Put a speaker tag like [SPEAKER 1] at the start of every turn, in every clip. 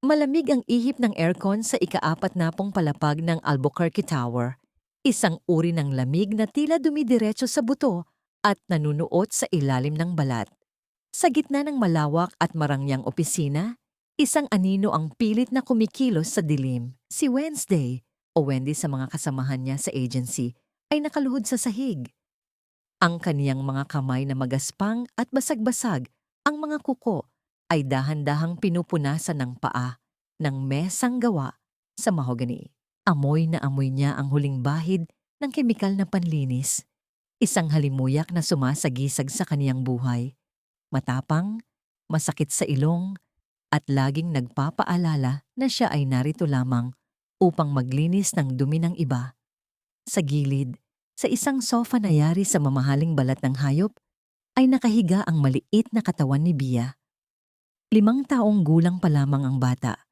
[SPEAKER 1] Malamig ang ihip ng aircon sa ika-4 na pong palapag ng Albuquerque Tower. Isang uri ng lamig na tila dumidiretso sa buto at nanunuot sa ilalim ng balat. Sa gitna ng malawak at marangyang opisina, isang anino ang pilit na kumikilos sa dilim. Si Wednesday, o Wendy sa mga kasamahan niya sa agency, ay nakaluhod sa sahig. Ang kaniyang mga kamay na magaspang at basag-basag, ang mga kuko, ay dahan-dahang pinupunasan ng paa ng mesang gawa sa mahogany. Amoy na amoy niya ang huling bahid ng kemikal na panlinis, isang halimuyak na sumasagisag sa kaniyang buhay. Matapang, masakit sa ilong, at laging nagpapaalala na siya ay narito lamang upang maglinis ng dumi ng iba. Sa gilid, sa isang sofa na yari sa mamahaling balat ng hayop, ay nakahiga ang maliit na katawan ni Bia. 5 taong gulang pa lamang ang bata,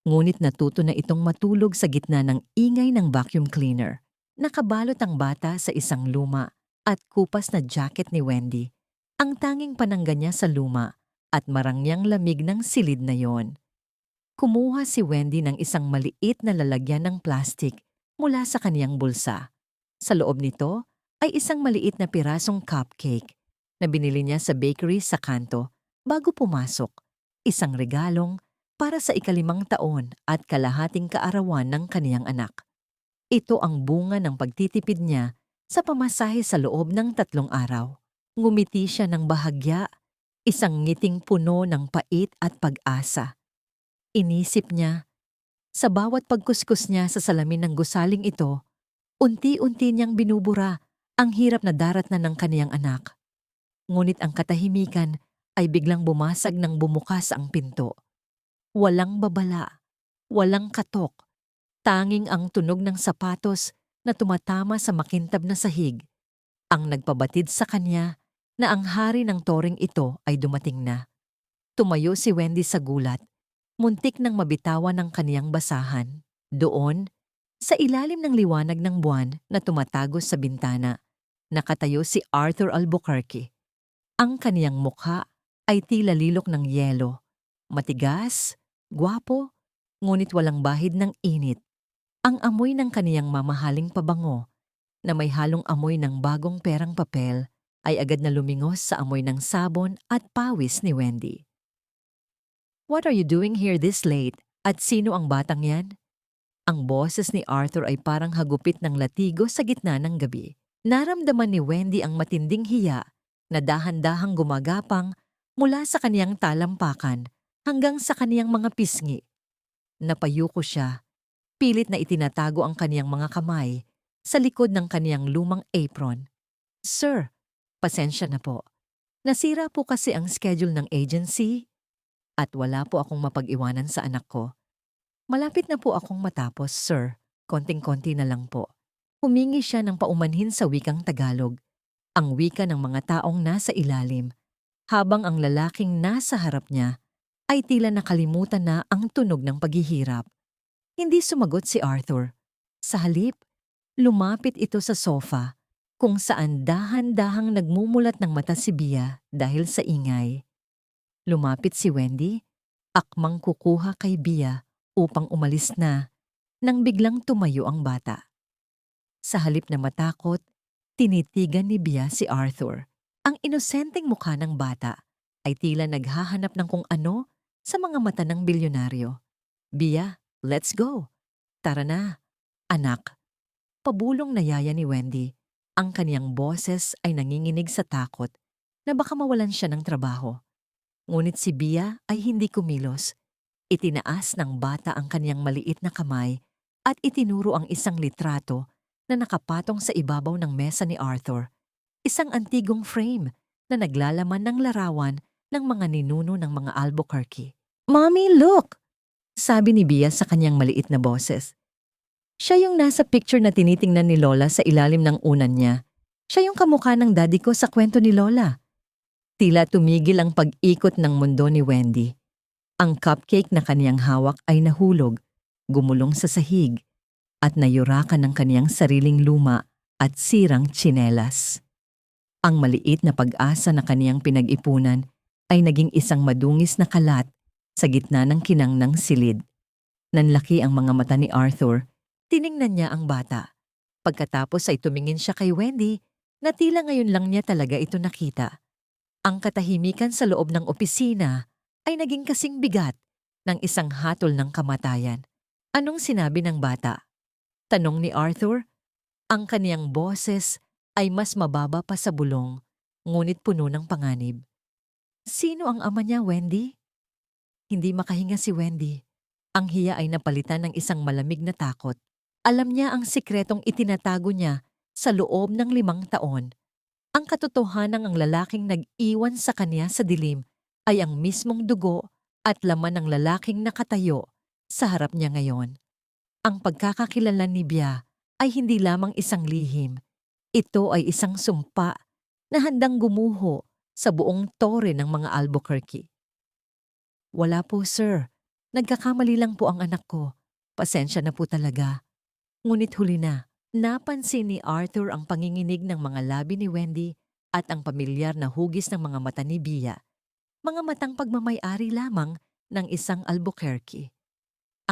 [SPEAKER 1] ngunit natuto na itong matulog sa gitna ng ingay ng vacuum cleaner. Nakabalot ang bata sa isang luma at kupas na jacket ni Wendy, ang tanging panangga niya sa luma at marangyang lamig ng silid na yon. Kumuha si Wendy ng isang maliit na lalagyan ng plastik mula sa kaniyang bulsa. Sa loob nito ay isang maliit na pirasong cupcake na binili niya sa bakery sa kanto bago pumasok. Isang regalong para sa ika-5 taon at kalahating kaarawan ng kaniyang anak. Ito ang bunga ng pagtitipid niya sa pamasahe sa loob ng 3 araw. Ngumiti siya ng bahagya, isang ngiting puno ng pait at pag-asa. Inisip niya, sa bawat pagkuskus niya sa salamin ng gusaling ito, unti-unti niyang binubura ang hirap na darat na ng kaniyang anak. Ngunit ang katahimikan ay biglang bumasag nang bumukas ang pinto. Walang babala, walang katok, tanging ang tunog ng sapatos na tumatama sa makintab na sahig ang nagpabatid sa kanya na ang hari ng toring ito ay dumating na. Tumayo si Wendy sa gulat, muntik nang mabitawan ng kaniyang basahan. Doon, sa ilalim ng liwanag ng buwan na tumatagos sa bintana, nakatayo si Arthur Albuquerque. Ang kaniyang mukha ay tila lilok ng yelo. Matigas, gwapo, ngunit walang bahid ng init. Ang amoy ng kaniyang mamahaling pabango na may halong amoy ng bagong perang papel ay agad na lumingos sa amoy ng sabon at pawis ni Wendy. "What are you doing here this late? At sino ang batang yan?" Ang boses ni Arthur ay parang hagupit ng latigo sa gitna ng gabi. Naramdaman ni Wendy ang matinding hiya na dahan-dahang gumagapang mula sa kaniyang talampakan hanggang sa kaniyang mga pisngi. Napayuko siya, pilit na itinatago ang kaniyang mga kamay sa likod ng kaniyang lumang apron. "Sir, pasensya na po. Nasira po kasi ang schedule ng agency at wala po akong mapag-iwanan sa anak ko. Malapit na po akong matapos, sir. Konting-konti na lang po." Humingi siya ng paumanhin sa wikang Tagalog, ang wika ng mga taong nasa ilalim, habang ang lalaking nasa harap niya ay tila nakalimutan na ang tunog ng paghihirap. Hindi sumagot si Arthur. Sa halip, lumapit ito sa sofa, kung saan dahan-dahang nagmumulat ng mata si Bia dahil sa ingay. Lumapit si Wendy, akmang kukuha kay Bia upang umalis na, nang biglang tumayo ang bata. Sa halip na matakot, tinitigan ni Bia si Arthur. Ang inosenteng mukha ng bata ay tila naghahanap ng kung ano sa mga mata ng bilyonaryo. "Bia, let's go. Tara na, anak." Pabulong na yaya ni Wendy. Ang kaniyang boses ay nanginginig sa takot na baka mawalan siya ng trabaho. Ngunit si Bia ay hindi kumilos. Itinaas ng bata ang kaniyang maliit na kamay at itinuro ang isang litrato na nakapatong sa ibabaw ng mesa ni Arthur. Isang antigong frame na naglalaman ng larawan ng mga ninuno ng mga Albuquerque. "Mommy, look!" sabi ni Bia sa kanyang maliit na boses. Siya yung nasa picture na tinitingnan ni Lola sa ilalim ng unan niya. Siya yung kamukha ng daddy ko sa kwento ni Lola. Tila tumigil ang pag-ikot ng mundo ni Wendy. Ang cupcake na kaniyang hawak ay nahulog, gumulong sa sahig, at nayurakan ng kaniyang sariling luma at sirang tsinelas. Ang maliit na pag-asa na kaniyang pinag-ipunan ay naging isang madungis na kalat Sa gitna ng kinang silid, nanlaki ang mga mata ni Arthur. Tiningnan niya ang bata. Pagkatapos ay tumingin siya kay Wendy na tila ngayon lang niya talaga ito nakita. Ang katahimikan sa loob ng opisina ay naging kasing bigat ng isang hatol ng kamatayan. Anong sinabi ng bata? Tanong ni Arthur. Ang kaniyang boses ay mas mababa pa sa bulong, ngunit puno ng panganib. Sino ang ama niya, Wendy? Hindi makahinga si Wendy. Ang hiya ay napalitan ng isang malamig na takot. Alam niya ang sikretong itinatago niya sa loob ng 5 taon. Ang katotohanang ang lalaking nag-iwan sa kanya sa dilim ay ang mismong dugo at laman ng lalaking nakatayo sa harap niya ngayon. Ang pagkakakilala ni Bia ay hindi lamang isang lihim. Ito ay isang sumpa na handang gumuho sa buong tore ng mga Albuquerque. Wala po, sir. Nagkakamali lang po ang anak ko. Pasensya na po talaga. Ngunit huli na, napansin ni Arthur ang panginginig ng mga labi ni Wendy at ang pamilyar na hugis ng mga mata ni Bia. Mga matang pagmamay-ari lamang ng isang Albuquerque.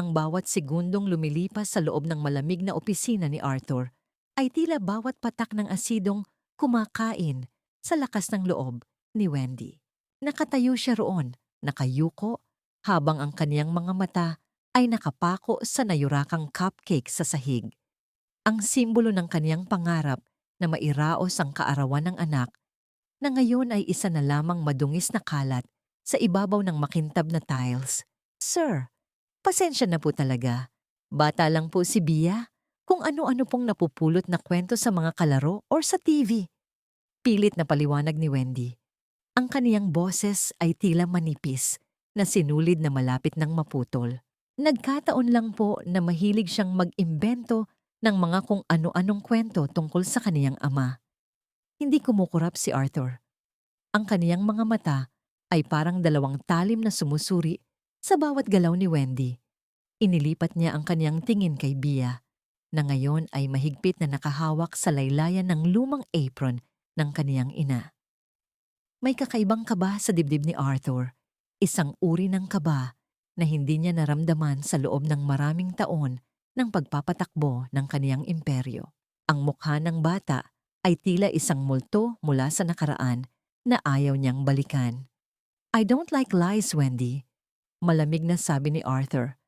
[SPEAKER 1] Ang bawat segundong lumilipas sa loob ng malamig na opisina ni Arthur ay tila bawat patak ng asidong kumakain sa lakas ng loob ni Wendy. Nakatayo siya roon, nakayuko, habang ang kaniyang mga mata ay nakapako sa nayurakang cupcake sa sahig. Ang simbolo ng kaniyang pangarap na mairaos ang kaarawan ng anak na ngayon ay isa na lamang madungis na kalat sa ibabaw ng makintab na tiles. Sir, pasensya na po talaga. Bata lang po si Bia, kung ano-ano pong napupulot na kwento sa mga kalaro or sa TV. Pilit na paliwanag ni Wendy. Ang kaniyang boses ay tila manipis na sinulid na malapit ng maputol. Nagkataon lang po na mahilig siyang mag-imbento ng mga kung ano-anong kwento tungkol sa kaniyang ama. Hindi kumukurap si Arthur. Ang kaniyang mga mata ay parang 2 talim na sumusuri sa bawat galaw ni Wendy. Inilipat niya ang kaniyang tingin kay Bia, na ngayon ay mahigpit na nakahawak sa laylayan ng lumang apron ng kaniyang ina. May kakaibang kaba sa dibdib ni Arthur, isang uri ng kaba na hindi niya naramdaman sa loob ng maraming taon ng pagpapatakbo ng kaniyang imperyo. Ang mukha ng bata ay tila isang multo mula sa nakaraan na ayaw niyang balikan. I don't like lies, Wendy, malamig na sabi ni Arthur.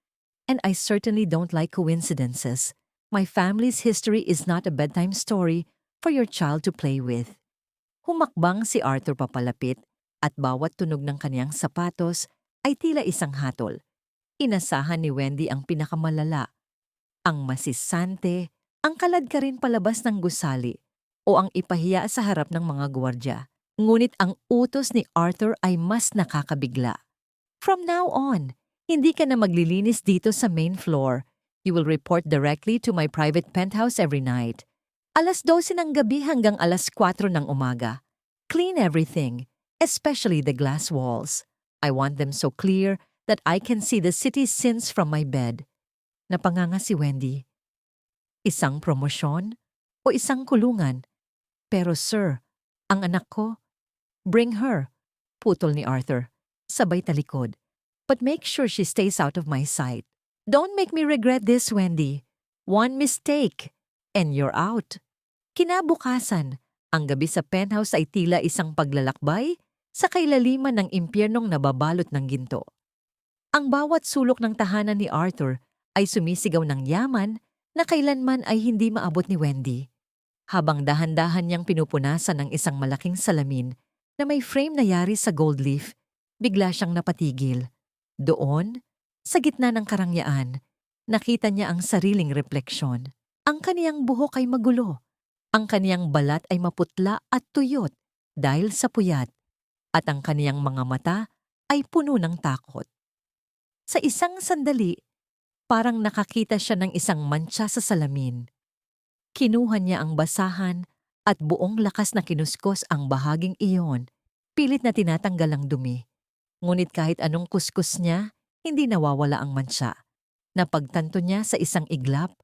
[SPEAKER 1] And I certainly don't like coincidences. My family's history is not a bedtime story for your child to play with. Humakbang si Arthur papalapit at bawat tunog ng kaniyang sapatos ay tila isang hatol. Inasahan ni Wendy ang pinakamalala, ang masisante, ang kalad ka rin palabas ng gusali o ang ipahiya sa harap ng mga gwardiya. Ngunit ang utos ni Arthur ay mas nakakabigla. From now on, hindi ka na maglilinis dito sa main floor. You will report directly to my private penthouse every night. 12:00 ng gabi hanggang 4:00 ng umaga. Clean everything, especially the glass walls. I want them so clear that I can see the city's sins from my bed. Napanganga si Wendy. Isang promosyon o isang kulungan? Pero sir, ang anak ko, bring her, putol ni Arthur, sabay talikod. But make sure she stays out of my sight. Don't make me regret this, Wendy. One mistake, and you're out. Kinabukasan, ang gabi sa penthouse ay tila isang paglalakbay sa kailaliman ng impyernong nababalot ng ginto. Ang bawat sulok ng tahanan ni Arthur ay sumisigaw ng yaman na kailanman ay hindi maabot ni Wendy. Habang dahan-dahan niyang pinupunasan ng isang malaking salamin na may frame na yari sa gold leaf, bigla siyang napatigil. Doon, sa gitna ng karangyaan, nakita niya ang sariling refleksyon. Ang kaniyang buhok ay magulo. Ang kaniyang balat ay maputla at tuyot dahil sa puyat. At ang kaniyang mga mata ay puno ng takot. Sa isang sandali, parang nakakita siya ng isang mantsa sa salamin. Kinuha niya ang basahan at buong lakas na kinuskos ang bahaging iyon, pilit na tinatanggal ang dumi. Ngunit kahit anong kuskus niya, hindi nawawala ang mantsa. Napagtanto niya sa isang iglap,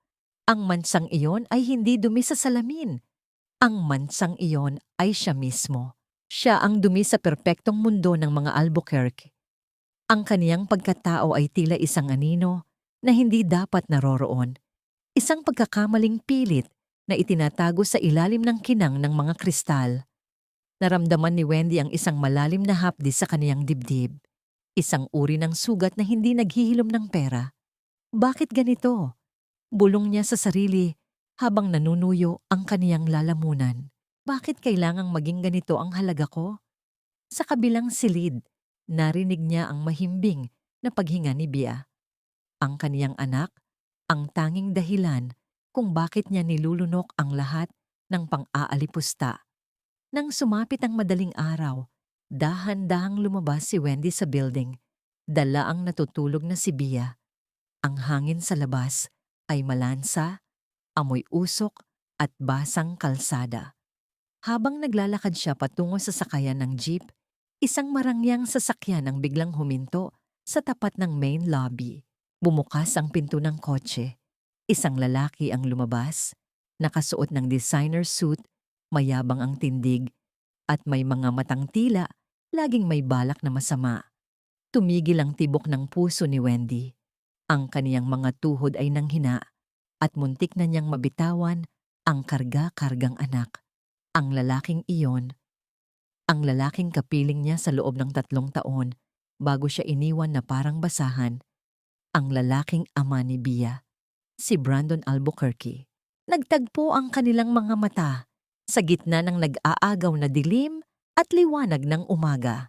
[SPEAKER 1] ang mansang iyon ay hindi dumi sa salamin. Ang mansang iyon ay siya mismo. Siya ang dumi sa perpektong mundo ng mga Albuquerque. Ang kaniyang pagkatao ay tila isang anino na hindi dapat naroroon. Isang pagkakamaling pilit na itinatago sa ilalim ng kinang ng mga kristal. Naramdaman ni Wendy ang isang malalim na hapdi sa kaniyang dibdib. Isang uri ng sugat na hindi naghihilom ng pera. Bakit ganito? Bulong niya sa sarili habang nanunuyo ang kaniyang lalamunan. Bakit kailangang maging ganito ang halaga ko? Sa kabilang silid, narinig niya ang mahimbing na paghinga ni Bia. Ang kaniyang anak, ang tanging dahilan kung bakit niya nilulunok ang lahat ng pang-aalipusta. Nang sumapit ang madaling araw, dahan-dahang lumabas si Wendy sa building. Dala ang natutulog na si Bia. Ang hangin sa labas ay malansa, amoy usok at basang kalsada. Habang naglalakad siya patungo sa sakayan ng jeep, isang marangyang sasakyan ang biglang huminto sa tapat ng main lobby. Bumukas ang pinto ng kotse. Isang lalaki ang lumabas, nakasuot ng designer suit, mayabang ang tindig, at may mga matang tila, laging may balak na masama. Tumigil ang tibok ng puso ni Wendy. Ang kaniyang mga tuhod ay nanghina at muntik na niyang mabitawan ang karga-kargang anak. Ang lalaking iyon, ang lalaking kapiling niya sa loob ng 3 taon bago siya iniwan na parang basahan, ang lalaking ama ni Bia, si Brandon Albuquerque. Nagtagpo ang kanilang mga mata sa gitna ng nag-aagaw na dilim at liwanag ng umaga.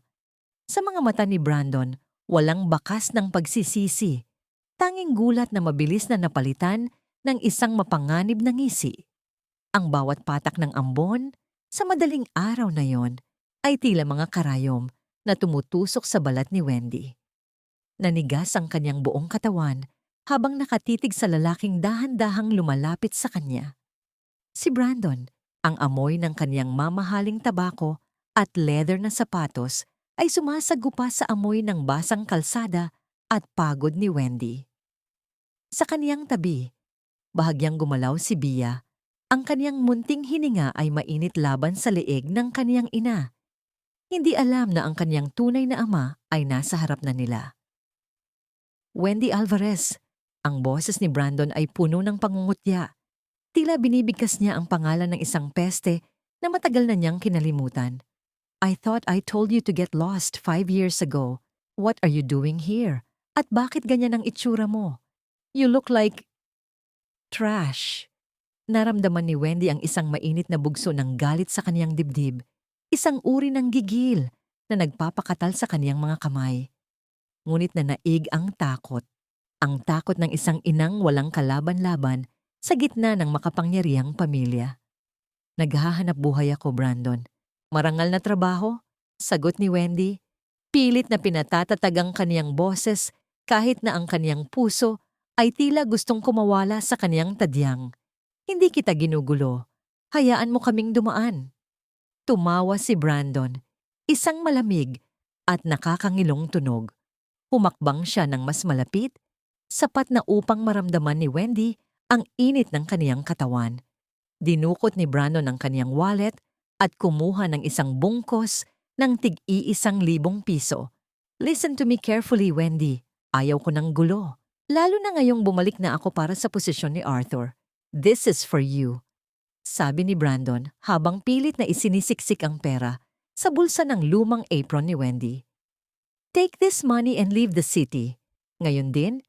[SPEAKER 1] Sa mga mata ni Brandon, walang bakas ng pagsisisi, tanging gulat na mabilis na napalitan ng isang mapanganib na ngisi. Ang bawat patak ng ambon sa madaling araw na yon ay tila mga karayom na tumutusok sa balat ni Wendy. Nanigas ang kanyang buong katawan habang nakatitig sa lalaking dahan-dahang lumalapit sa kanya. Si Brandon, ang amoy ng kanyang mamahaling tabako at leather na sapatos ay sumasagupa sa amoy ng basang kalsada at pagod ni Wendy. Sa kaniyang tabi, bahagyang gumalaw si Bia. Ang kaniyang munting hininga ay mainit laban sa leeg ng kaniyang ina. Hindi alam na ang kaniyang tunay na ama ay nasa harap na nila. Wendy Alvarez, ang boses ni Brandon ay puno ng pangungutya. Tila binibigkas niya ang pangalan ng isang peste na matagal na niyang kinalimutan. I thought I told you to get lost 5 years ago. What are you doing here? At bakit ganyan ang itsura mo? You look like trash. Naramdaman ni Wendy ang isang mainit na bugso ng galit sa kaniyang dibdib. Isang uri ng gigil na nagpapakatal sa kaniyang mga kamay. Ngunit nanaig ang takot. Ang takot ng isang inang walang kalaban-laban sa gitna ng makapangyarihang pamilya. Naghahanap buhay ako, Brandon. Marangal na trabaho? Sagot ni Wendy. Pilit na pinatatatag ang kaniyang boses kahit na ang kaniyang puso ay tila gustong kumawala sa kaniyang tadyang. Hindi kita ginugulo. Hayaan mo kaming dumaan. Tumawa si Brandon, isang malamig at nakakangilong tunog. Humakbang siya ng mas malapit, sapat na upang maramdaman ni Wendy ang init ng kaniyang katawan. Dinukot ni Brandon ang kaniyang wallet at kumuha ng isang bungkos ng tig-1,000 piso. Listen to me carefully, Wendy. Ayaw ko ng gulo. Lalo na ngayong bumalik na ako para sa posisyon ni Arthur. This is for you, sabi ni Brandon habang pilit na isinisiksik ang pera sa bulsa ng lumang apron ni Wendy. Take this money and leave the city. Ngayon din,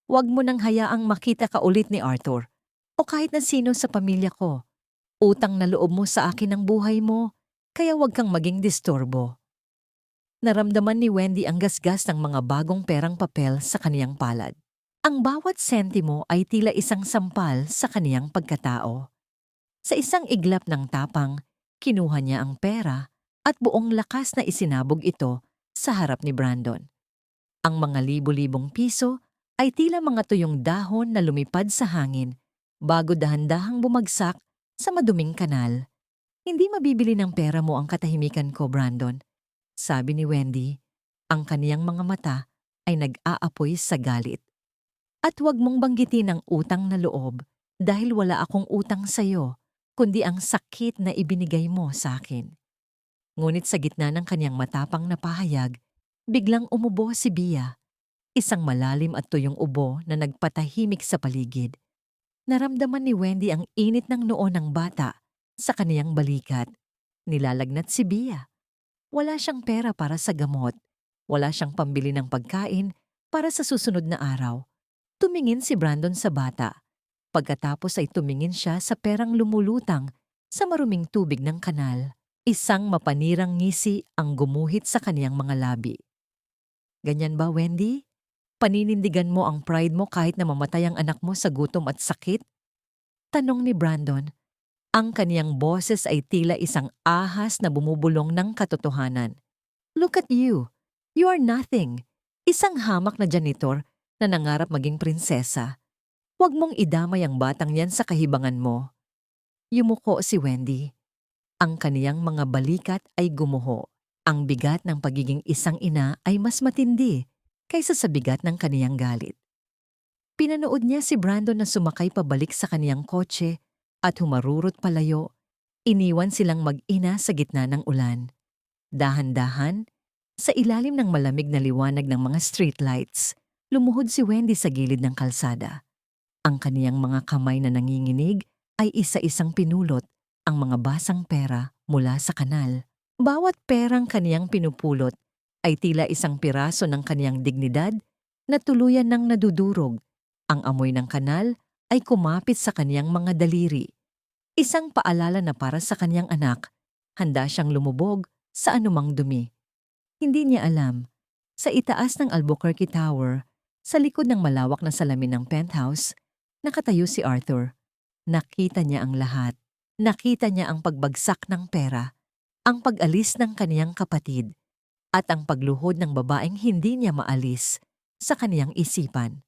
[SPEAKER 1] huwag mo nang hayaang makita ka ulit ni Arthur o kahit na sino sa pamilya ko. Utang na loob mo sa akin ang buhay mo, kaya huwag kang maging disturbo. Naramdaman ni Wendy ang gasgas ng mga bagong perang papel sa kaniyang palad. Ang bawat sentimo ay tila isang sampal sa kaniyang pagkatao. Sa isang iglap ng tapang, kinuha niya ang pera at buong lakas na isinabog ito sa harap ni Brandon. Ang mga libo-libong piso ay tila mga tuyong dahon na lumipad sa hangin bago dahan-dahang bumagsak sa maduming kanal. Hindi mabibili ng pera mo ang katahimikan ko, Brandon, sabi ni Wendy. Ang kaniyang mga mata ay nag-aapoy sa galit. At huwag mong banggitin ang utang na loob dahil wala akong utang sa'yo, kundi ang sakit na ibinigay mo sa akin. Ngunit sa gitna ng kanyang matapang na pahayag, Biglang umubo si Bia, isang malalim at tuyong ubo na nagpatahimik sa paligid. Naramdaman ni Wendy ang init ng noo ng bata sa kaniyang balikat. Nilalagnat si Bia. Wala siyang pera para sa gamot. Wala siyang pambili ng pagkain para sa susunod na araw. Tumingin si Brandon sa bata. Pagkatapos ay tumingin siya sa perang lumulutang sa maruming tubig ng kanal. Isang mapanirang ngisi ang gumuhit sa kaniyang mga labi. Ganyan ba, Wendy? Paninindigan mo ang pride mo kahit na mamatay ang anak mo sa gutom at sakit? Tanong ni Brandon. Ang kaniyang boses ay tila isang ahas na bumubulong ng katotohanan. Look at you. You are nothing. Isang hamak na janitor na nangarap maging prinsesa. Huwag mong idamay ang batang yan sa kahibangan mo. Yumuko si Wendy. Ang kaniyang mga balikat ay gumuho. Ang bigat ng pagiging isang ina ay mas matindi kaysa sa bigat ng kaniyang galit. Pinanood niya si Brandon na sumakay pabalik sa kaniyang kotse at humarurot palayo. Iniwan silang mag-ina sa gitna ng ulan. Dahan-dahan, sa ilalim ng malamig na liwanag ng mga streetlights, lumuhod si Wendy sa gilid ng kalsada. Ang kaniyang mga kamay na nanginginig ay isa-isang pinulot ang mga basang pera mula sa kanal. Bawat perang kaniyang pinupulot ay tila isang piraso ng kaniyang dignidad na tuluyan ng nadudurog. Ang amoy ng kanal ay kumapit sa kaniyang mga daliri. Isang paalala na para sa kaniyang anak, handa siyang lumubog sa anumang dumi. Hindi niya alam, sa itaas ng Albuquerque Tower, sa likod ng malawak na salamin ng penthouse, nakatayo si Arthur. Nakita niya ang lahat. Nakita niya ang pagbagsak ng pera, ang pag-alis ng kaniyang kapatid, at ang pagluhod ng babaeng hindi niya maalis sa kaniyang isipan.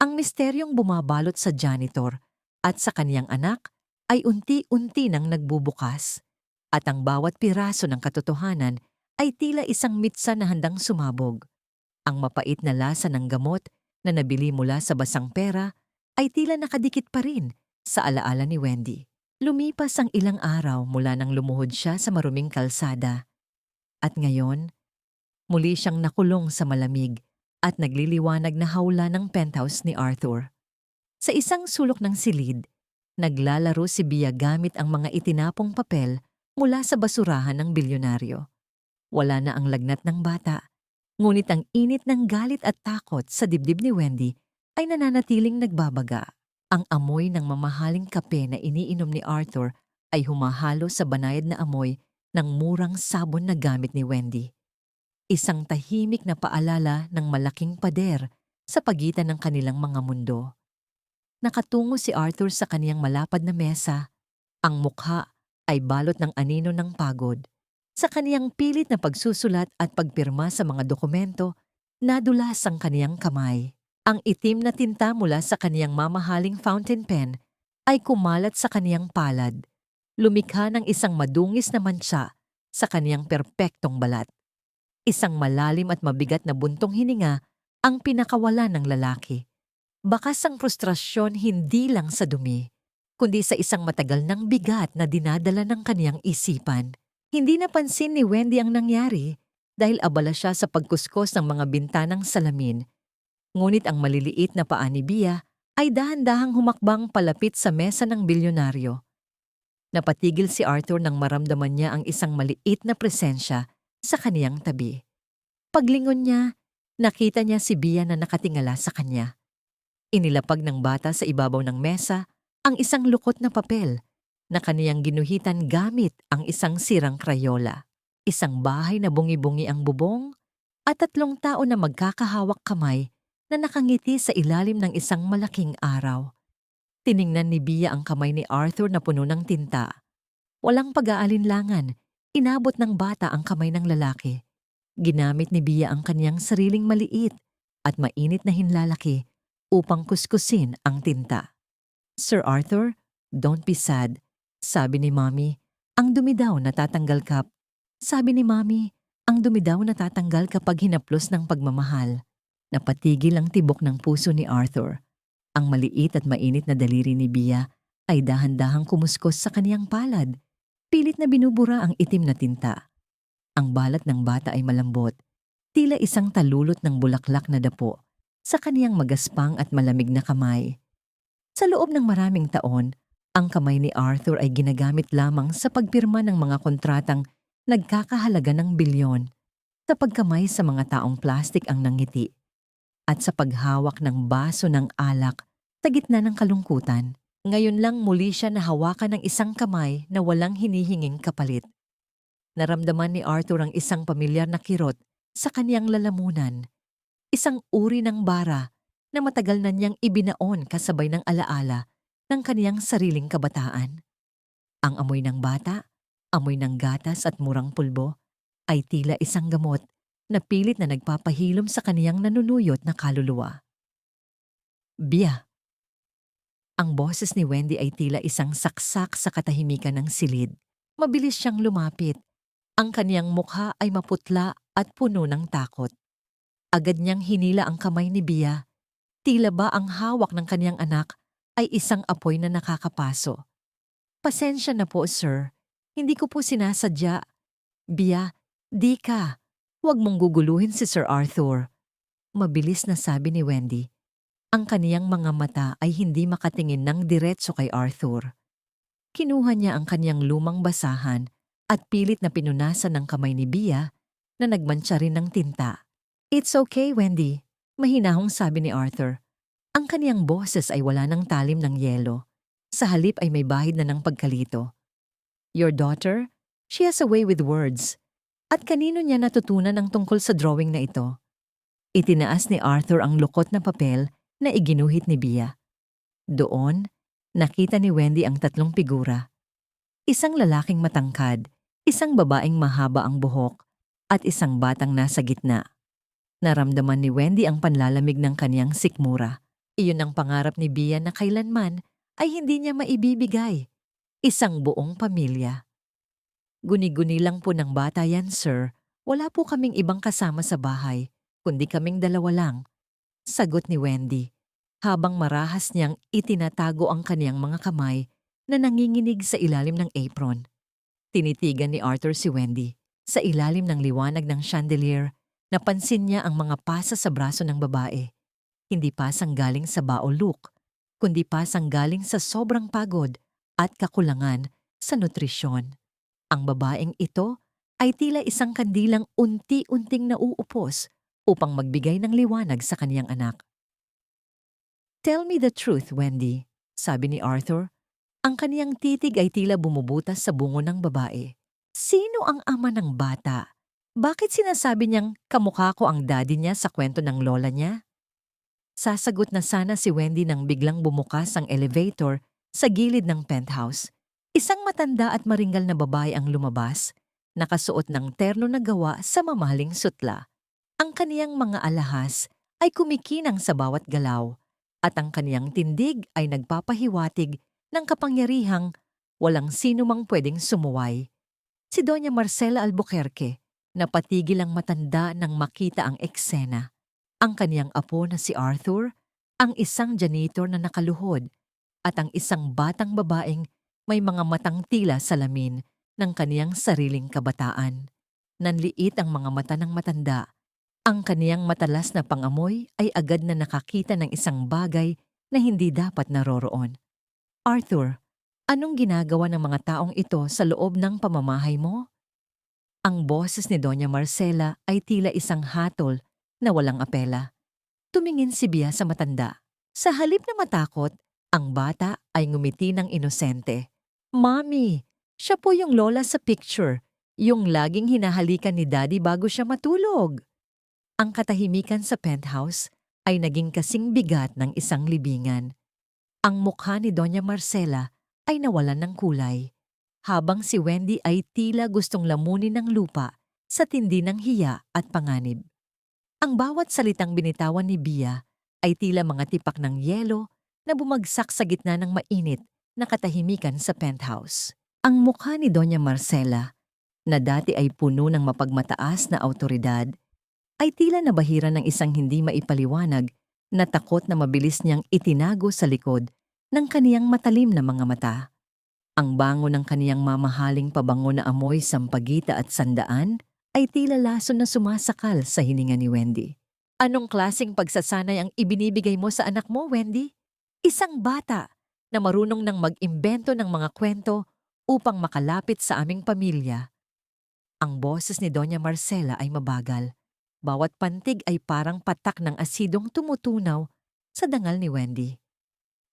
[SPEAKER 1] Ang misteryong bumabalot sa janitor at sa kaniyang anak ay unti-unti nang nagbubukas, at ang bawat piraso ng katotohanan ay tila isang mitsa na handang sumabog. Ang mapait na lasa ng gamot na nabili mula sa basang pera ay tila nakadikit pa rin sa alaala ni Wendy. Lumipas ang ilang araw mula nang lumuhod siya sa maruming kalsada. At ngayon, muli siyang nakulong sa malamig at nagliliwanag na hawla ng penthouse ni Arthur. Sa isang sulok ng silid, naglalaro si Bia gamit ang mga itinapong papel mula sa basurahan ng bilyonaryo. Wala na ang lagnat ng bata, ngunit ang init ng galit at takot sa dibdib ni Wendy ay nananatiling nagbabaga. Ang amoy ng mamahaling kape na iniinom ni Arthur ay humahalo sa banayad na amoy ng murang sabon na gamit ni Wendy. Isang tahimik na paalala ng malaking pader sa pagitan ng kanilang mga mundo. Nakatungo si Arthur sa kaniyang malapad na mesa. Ang mukha ay balot ng anino ng pagod. Sa kaniyang pilit na pagsusulat at pagpirma sa mga dokumento, nadulas ang kaniyang kamay. Ang itim na tinta mula sa kaniyang mamahaling fountain pen ay kumalat sa kaniyang palad, lumikha ng isang madungis na mantsa sa kaniyang perpektong balat. Isang malalim at mabigat na buntong hininga ang pinakawala ng lalaki. Bakas ang frustrasyon hindi lang sa dumi, kundi sa isang matagal ng bigat na dinadala ng kaniyang isipan. Hindi napansin ni Wendy ang nangyari dahil abala siya sa pagkuskos ng mga bintanang salamin. Ngunit ang maliliit na paa ni Bia ay dahan-dahang humakbang palapit sa mesa ng bilyonaryo. Napatigil si Arthur nang maramdaman niya ang isang maliit na presensya sa kaniyang tabi. Paglingon niya, nakita niya si Bia na nakatingala sa kanya. Inilapag ng bata sa ibabaw ng mesa ang isang lukot na papel na kaniyang ginuhitan gamit ang isang sirang krayola. Isang bahay na bungi-bungi ang bubong at 3 tao na magkakahawak kamay na nakangiti sa ilalim ng isang malaking araw. Tiningnan ni Bia ang kamay ni Arthur na puno ng tinta. Walang pag-aalinlangan, inabot ng bata ang kamay ng lalaki. Ginamit ni Bia ang kaniyang sariling maliit at mainit na hinlalaki upang kuskusin ang tinta. Sir Arthur, don't be sad, sabi ni Mommy. Ang dumi daw natatanggal Sabi ni Mommy, ang dumi daw natatanggal kapag hinaplos ng pagmamahal. Napatigil ang tibok ng puso ni Arthur. Ang maliit at mainit na daliri ni Bia ay dahan-dahang kumuskos sa kaniyang palad. Pilit na binubura ang itim na tinta. Ang balat ng bata ay malambot. tila isang talulot ng bulaklak na dapo sa kaniyang magaspang at malamig na kamay. Sa loob ng maraming taon, ang kamay ni Arthur ay ginagamit lamang sa pagpirma ng mga kontratang nagkakahalaga ng bilyon, sa pagkamay sa mga taong plastik ang nangiti, at sa paghawak ng baso ng alak sa gitna ng kalungkutan. Ngayon lang muli siya nahawakan ng isang kamay na walang hinihinging kapalit. Naramdaman ni Arthur ang isang pamilyar na kirot sa kaniyang lalamunan, isang uri ng bara na matagal na niyang ibinaon kasabay ng alaala ng kaniyang sariling kabataan. Ang amoy ng bata, amoy ng gatas at murang pulbo ay tila isang gamot na pilit na nagpapahilom sa kaniyang nanunuyot na kaluluwa. Bia. Ang boses ni Wendy ay tila isang saksak sa katahimikan ng silid. Mabilis siyang lumapit. Ang kaniyang mukha ay maputla at puno ng takot. Agad niyang hinila ang kamay ni Bia. Tila ba ang hawak ng kaniyang anak ay isang apoy na nakakapaso. Pasensya na po, sir. Hindi ko po sinasadya. Bia, di ka. Huwag mong guguluhin si Sir Arthur. Mabilis na sabi ni Wendy. Ang kaniyang mga mata ay hindi makatingin ng diretso kay Arthur. Kinuha niya ang kaniyang lumang basahan at pilit na pinunasan ng kamay ni Bia na nagmantsa rin ng tinta. It's okay, Wendy. Mahinahong sabi ni Arthur. Ang kaniyang boses ay wala ng talim ng yelo. Sa halip ay may bahid na ng pagkalito. Your daughter? She has a way with words. At kanino niya natutunan ang tungkol sa drawing na ito? Itinaas ni Arthur ang lukot na papel na iginuhit ni Bia. Doon, nakita ni Wendy ang tatlong figura. Isang lalaking matangkad, isang babaeng mahaba ang buhok, at isang batang nasa gitna. Naramdaman ni Wendy ang panlalamig ng kaniyang sikmura. Iyon ang pangarap ni Bia na kailanman ay hindi niya maibibigay. Isang buong pamilya. Guni-guni lang po ng bata yan, sir. Wala po kaming ibang kasama sa bahay, kundi kaming dalawa lang. Sagot ni Wendy, habang marahas niyang itinatago ang kaniyang mga kamay na nanginginig sa ilalim ng apron. Tinitigan ni Arthur si Wendy. Sa ilalim ng liwanag ng chandelier, napansin niya ang mga pasa sa braso ng babae. Hindi pasang galing sa bao look, kundi pasang galing sa sobrang pagod at kakulangan sa nutrisyon. Ang babaeng ito ay tila isang kandilang unti-unting nauupos upang magbigay ng liwanag sa kaniyang anak. Tell me the truth, Wendy, sabi ni Arthur. Ang kaniyang titig ay tila bumubutas sa bungo ng babae. Sino ang ama ng bata? Bakit sinasabi niyang kamukha ko ang daddy niya sa kwento ng lola niya? Sasagot na sana si Wendy nang biglang bumukas ang elevator sa gilid ng penthouse. Isang matanda at maringgal na babae ang lumabas, nakasuot ng terno na gawa sa mamahaling sutla. Ang kaniyang mga alahas ay kumikinang sa bawat galaw at ang kaniyang tindig ay nagpapahiwatig ng kapangyarihang walang sino mang pwedeng sumuway. Si Doña Marcela Albuquerque, napatigil ang matanda nang makita ang eksena. Ang kaniyang apo na si Arthur, ang isang janitor na nakaluhod, at ang isang batang babaeng may mga matang tila salamin ng kaniyang sariling kabataan. Nanliit ang mga mata ng matanda. Ang kaniyang matalas na pangamoy ay agad na nakakita ng isang bagay na hindi dapat naroroon. Arthur, anong ginagawa ng mga taong ito sa loob ng pamamahay mo? Ang boses ni Doña Marcela ay tila isang hatol na walang apela. Tumingin si Bia sa matanda. Sa halip na matakot, ang bata ay ngumiti ng inosente. Mami, siya po yung lola sa picture, yung laging hinahalikan ni Daddy bago siya matulog. Ang katahimikan sa penthouse ay naging kasing bigat ng isang libingan. Ang mukha ni Doña Marcela ay nawalan ng kulay, habang si Wendy ay tila gustong lamunin ng lupa sa tindi ng hiya at panganib. Ang bawat salitang binitawan ni Bia ay tila mga tipak ng yelo na bumagsak sa gitna ng mainit na katahimikan sa penthouse. Ang mukha ni Doña Marcela, na dati ay puno ng mapagmataas na awtoridad, ay tila nabahira ng isang hindi maipaliwanag na takot na mabilis niyang itinago sa likod ng kaniyang matalim na mga mata. Ang bango ng kaniyang mamahaling pabango na amoy sampagita at sandaan ay tila lason na sumasakal sa hininga ni Wendy. Anong klaseng pagsasanay ang ibinibigay mo sa anak mo, Wendy? Isang bata na marunong nang mag-imbento ng mga kwento upang makalapit sa aming pamilya. Ang boses ni Doña Marcela ay mabagal. Bawat pantig ay parang patak ng asidong tumutunaw sa dangal ni Wendy.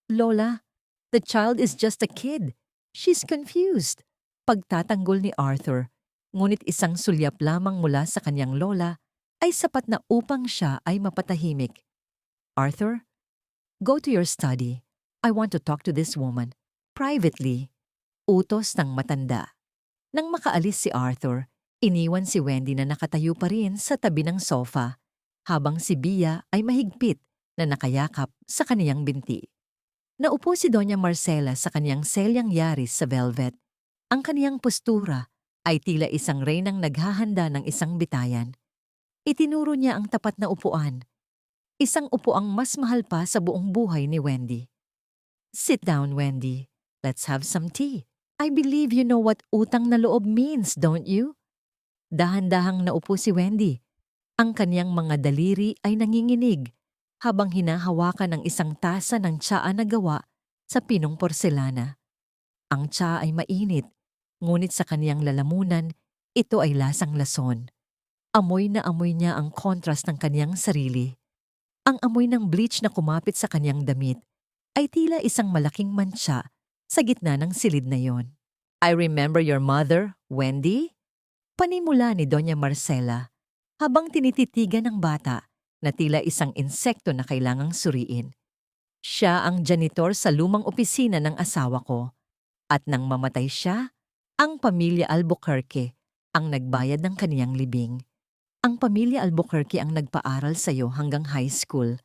[SPEAKER 1] Lola, the child is just a kid. She's confused. Pagtatanggol ni Arthur, ngunit isang sulyap lamang mula sa kanyang lola ay sapat na upang siya ay mapatahimik. Arthur, go to your study. I want to talk to this woman. Privately. Utos ng matanda. Nang makaalis si Arthur, iniwan si Wendy na nakatayo pa rin sa tabi ng sofa, habang si Bia ay mahigpit na nakayakap sa kaniyang binti. Naupo si Doña Marcela sa kaniyang selyang yaris sa velvet. Ang kaniyang postura ay tila isang reynang naghahanda ng isang bitayan. Itinuro niya ang tapat na upuan. Isang upuang mas mahal pa sa buong buhay ni Wendy. Sit down, Wendy. Let's have some tea. I believe you know what utang na loob means, don't you? Dahan-dahang naupo si Wendy. Ang kaniyang mga daliri ay nanginginig habang hinahawakan ng isang tasa ng tsaa na gawa sa pinong porselana. Ang tsaa ay mainit, ngunit sa kaniyang lalamunan, ito ay lasang lason. Amoy na amoy niya ang kontrast ng kaniyang sarili. Ang amoy ng bleach na kumapit sa kaniyang damit ay tila isang malaking mantsa sa gitna ng silid na yon. I remember your mother, Wendy? Panimula ni Doña Marcela habang tinititigan ng bata na tila isang insekto na kailangang suriin. Siya ang janitor sa lumang opisina ng asawa ko. At nang mamatay siya, ang pamilya Albuquerque ang nagbayad ng kaniyang libing. Ang pamilya Albuquerque ang nagpaaral sa iyo hanggang high school.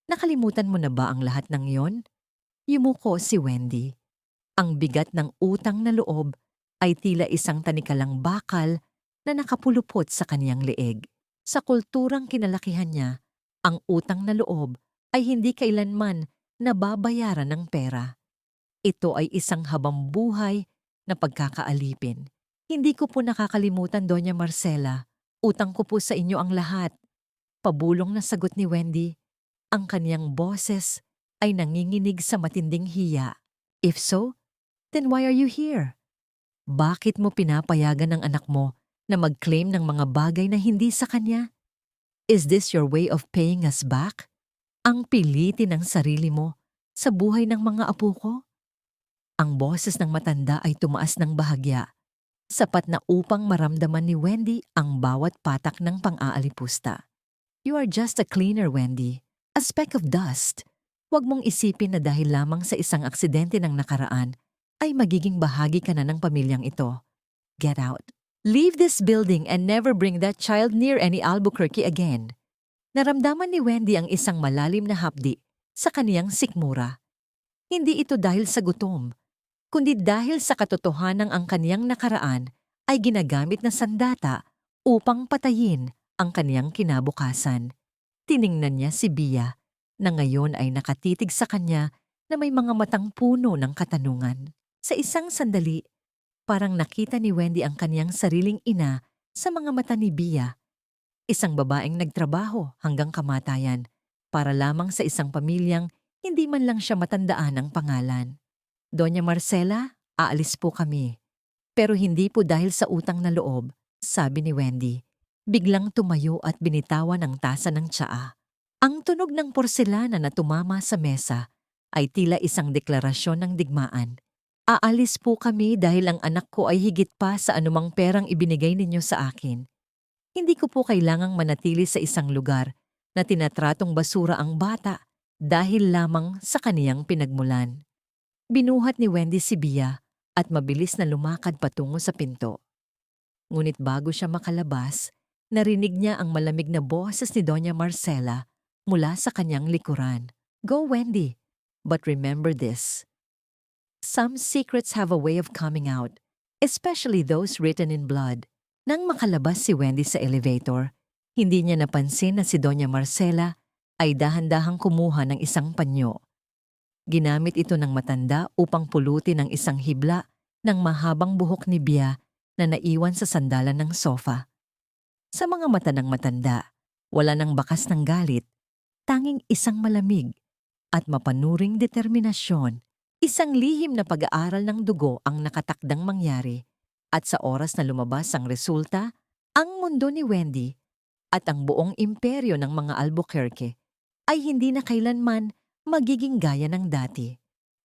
[SPEAKER 1] Nakalimutan mo na ba ang lahat ng yon? Yumuko si Wendy. Ang bigat ng utang na loob ay tila isang tanikalang bakal na nakapulupot sa kaniyang leeg. Sa kulturang kinalakihan niya, ang utang na loob ay hindi kailanman nababayaran ng pera. Ito ay isang habambuhay na pagkakaalipin. Hindi ko po nakakalimutan, Doña Marcela. Utang ko po sa inyo ang lahat. Pabulong na sagot ni Wendy. Ang kaniyang boses ay nanginginig sa matinding hiya. If so, then why are you here? Bakit mo pinapayagan ng anak mo na mag-claim ng mga bagay na hindi sa kanya? Is this your way of paying us back? Ang pilitin ng sarili mo sa buhay ng mga apo ko? Ang boses ng matanda ay tumaas ng bahagya, sapat na upang maramdaman ni Wendy ang bawat patak ng pang-aalipusta. You are just a cleaner, Wendy. A speck of dust. Huwag mong isipin na dahil lamang sa isang aksidente ng nakaraan, ay magiging bahagi ka na ng pamilyang ito. Get out. Leave this building and never bring that child near any Albuquerque again. Naramdaman ni Wendy ang isang malalim na hapdi sa kaniyang sikmura. Hindi ito dahil sa gutom, kundi dahil sa katotohanang ang kaniyang nakaraan ay ginagamit na sandata upang patayin ang kaniyang kinabukasan. Tiningnan niya si Bia na ngayon ay nakatitig sa kanya na may mga matang puno ng katanungan. Sa isang sandali, parang nakita ni Wendy ang kaniyang sariling ina sa mga mata ni Bia. Isang babaeng nagtrabaho hanggang kamatayan para lamang sa isang pamilyang hindi man lang siya matandaan ng pangalan. Doña Marcela, aalis po kami. Pero hindi po dahil sa utang na loob, sabi ni Wendy. Biglang tumayo at binitawan ang tasa ng tsaa. Ang tunog ng porselana na tumama sa mesa ay tila isang deklarasyon ng digmaan. Aalis po kami dahil ang anak ko ay higit pa sa anumang perang ibinigay ninyo sa akin. Hindi ko po kailangang manatili sa isang lugar na tinatratong basura ang bata dahil lamang sa kaniyang pinagmulan. Binuhat ni Wendy si Bia at mabilis na lumakad patungo sa pinto. Ngunit bago siya makalabas, narinig niya ang malamig na boses ni Doña Marcela mula sa kanyang likuran. Go, Wendy, but remember this. Some secrets have a way of coming out, especially those written in blood. Nang makalabas si Wendy sa elevator, hindi niya napansin na si Doña Marcela ay dahan-dahang kumuha ng isang panyo. Ginamit ito ng matanda upang pulutin ang isang hibla ng mahabang buhok ni Bia na naiwan sa sandalan ng sofa. Sa mga mata ng matanda, wala nang bakas ng galit, tanging isang malamig at mapanuring determinasyon. Isang lihim na pag-aaral ng dugo ang nakatakdang mangyari at sa oras na lumabas ang resulta, ang mundo ni Wendy at ang buong imperyo ng mga Albuquerque ay hindi na kailanman magiging gaya ng dati.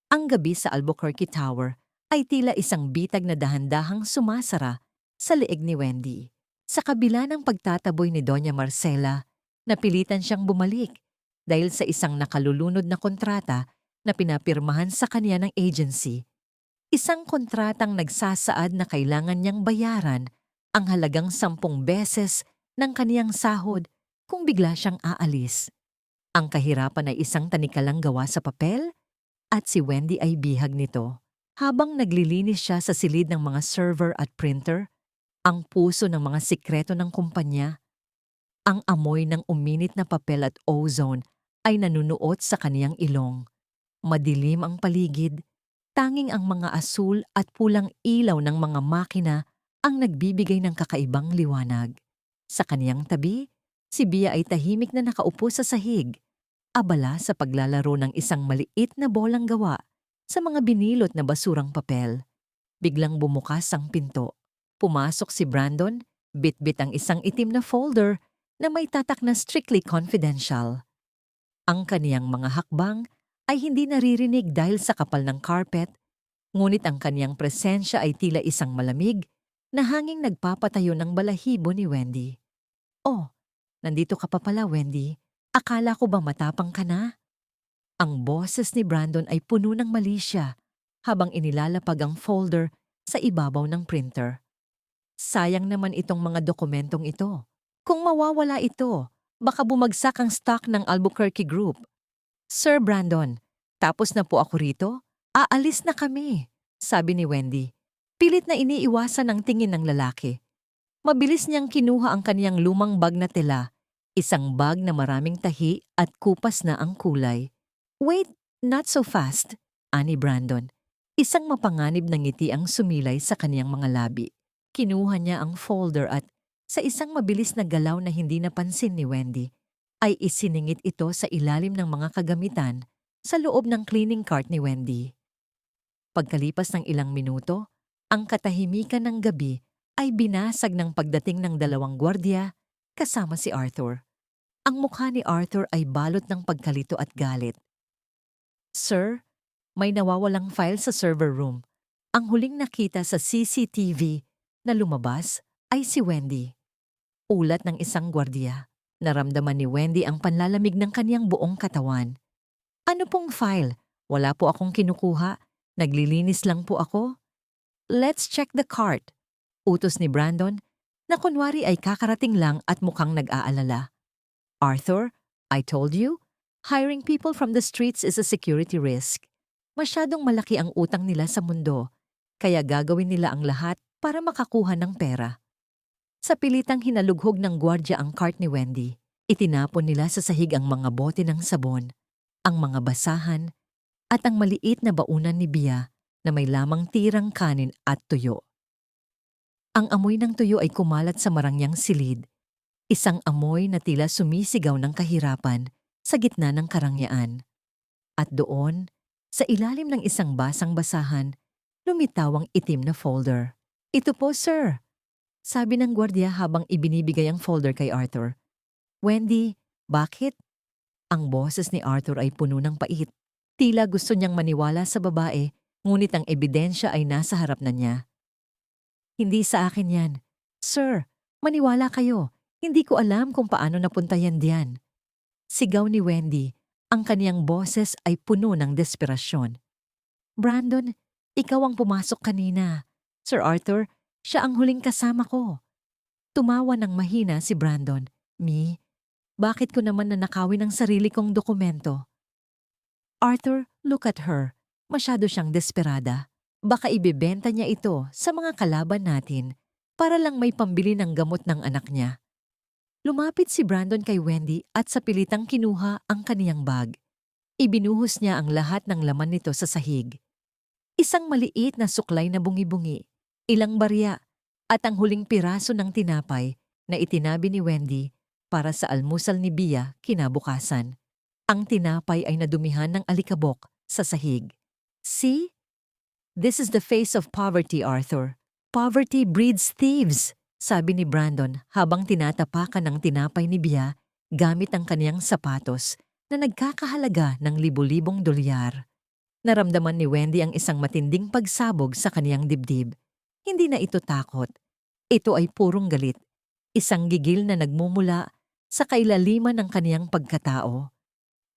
[SPEAKER 1] Ang gabi sa Albuquerque Tower ay tila isang bitag na dahan-dahang sumasara sa leeg ni Wendy. Sa kabila ng pagtataboy ni Doña Marcela, napilitan siyang bumalik dahil sa isang nakalulunod na kontrata na pinapirmahan sa kanya ng agency. Isang kontratang nagsasaad na kailangan niyang bayaran ang halagang 10 beses ng kaniyang sahod kung bigla siyang aalis. Ang kahirapan ay isang tanikalang gawa sa papel at si Wendy ay bihag nito. Habang naglilinis siya sa silid ng mga server at printer, ang puso ng mga sikreto ng kumpanya, ang amoy ng uminit na papel at ozone ay nanunuot sa kaniyang ilong. Madilim ang paligid, tanging ang mga asul at pulang ilaw ng mga makina ang nagbibigay ng kakaibang liwanag. Sa kaniyang tabi, si Bea ay tahimik na nakaupo sa sahig, abala sa paglalaro ng isang maliit na bolang gawa sa mga binilot na basurang papel. Biglang bumukas ang pinto. Pumasok si Brandon, bitbit ang isang itim na folder na may tatak na strictly confidential. Ang kaniyang mga hakbang ay hindi naririnig dahil sa kapal ng carpet, ngunit ang kaniyang presensya ay tila isang malamig na hanging nagpapatayo ng balahibo ni Wendy. "Oh, nandito ka pa pala, Wendy. Akala ko ba matapang ka na?" Ang boses ni Brandon ay puno ng malisya habang inilalapag ang folder sa ibabaw ng printer. "Sayang naman itong mga dokumentong ito. Kung mawawala ito, baka bumagsak ang stock ng Albuquerque Group." "Sir Brandon, tapos na po ako rito? Aalis na kami," sabi ni Wendy. Pilit na iniiwasan ang tingin ng lalaki. Mabilis niyang kinuha ang kaniyang lumang bag na tela, isang bag na maraming tahi at kupas na ang kulay. "Wait, not so fast," ani Brandon. Isang mapanganib na ngiti ang sumilay sa kaniyang mga labi. Kinuha niya ang folder at sa isang mabilis na galaw na hindi napansin ni Wendy, ay isiningit ito sa ilalim ng mga kagamitan sa loob ng cleaning cart ni Wendy. Pagkalipas ng ilang minuto, ang katahimikan ng gabi ay binasag ng pagdating ng 2 gwardiya kasama si Arthur. Ang mukha ni Arthur ay balot ng pagkalito at galit. "Sir, may nawawalang file sa server room. Ang huling nakita sa CCTV na lumabas ay si Wendy." Ulat ng isang gwardiya. Naramdaman ni Wendy ang panlalamig ng kaniyang buong katawan. "Ano pong file? Wala po akong kinukuha. Naglilinis lang po ako." "Let's check the cart," utos ni Brandon, na kunwari ay kakarating lang at mukhang nag-aalala. "Arthur, I told you, hiring people from the streets is a security risk. Masyadong malaki ang utang nila sa mundo, kaya gagawin nila ang lahat para makakuha ng pera." Sa pilitang hinalughog ng gwardya ang cart ni Wendy, itinapon nila sa sahig ang mga bote ng sabon, ang mga basahan, at ang maliit na baunan ni Bea na may lamang tirang kanin at tuyo. Ang amoy ng tuyo ay kumalat sa marangyang silid, isang amoy na tila sumisigaw ng kahirapan sa gitna ng karangyaan. At doon, sa ilalim ng isang basang basahan, lumitaw ang itim na folder. "Ito po, sir," sabi ng gwardiya habang ibinibigay ang folder kay Arthur. "Wendy, bakit?" Ang boses ni Arthur ay puno ng pait. Tila gusto niyang maniwala sa babae, ngunit ang ebidensya ay nasa harap na niya. "Hindi sa akin yan. Sir, maniwala kayo. Hindi ko alam kung paano napunta yan diyan." Sigaw ni Wendy, ang kaniyang boses ay puno ng desperasyon. "Brandon, ikaw ang pumasok kanina. Sir Arthur, siya ang huling kasama ko." Tumawa ng mahina si Brandon. "Me, bakit ko naman nanakawin ang sarili kong dokumento?" "Arthur, look at her. Masyado siyang desperada. Baka ibebenta niya ito sa mga kalaban natin para lang may pambili ng gamot ng anak niya." Lumapit si Brandon kay Wendy at sa pilitang kinuha ang kaniyang bag. Ibinuhos niya ang lahat ng laman nito sa sahig. Isang maliit na suklay na bungi-bungi, ilang barya, at ang huling piraso ng tinapay na itinabi ni Wendy para sa almusal ni Bia kinabukasan. Ang tinapay ay nadumihan ng alikabok sa sahig. See? This is the face of poverty, Arthur. Poverty breeds thieves, sabi ni Brandon habang tinatapakan ng tinapay ni Bia gamit ang kaniyang sapatos na nagkakahalaga ng libu-libong dolyar. Naramdaman ni Wendy ang isang matinding pagsabog sa kaniyang dibdib. Hindi na ito takot. Ito ay purong galit. Isang gigil na nagmumula sa kailaliman ng kaniyang pagkatao.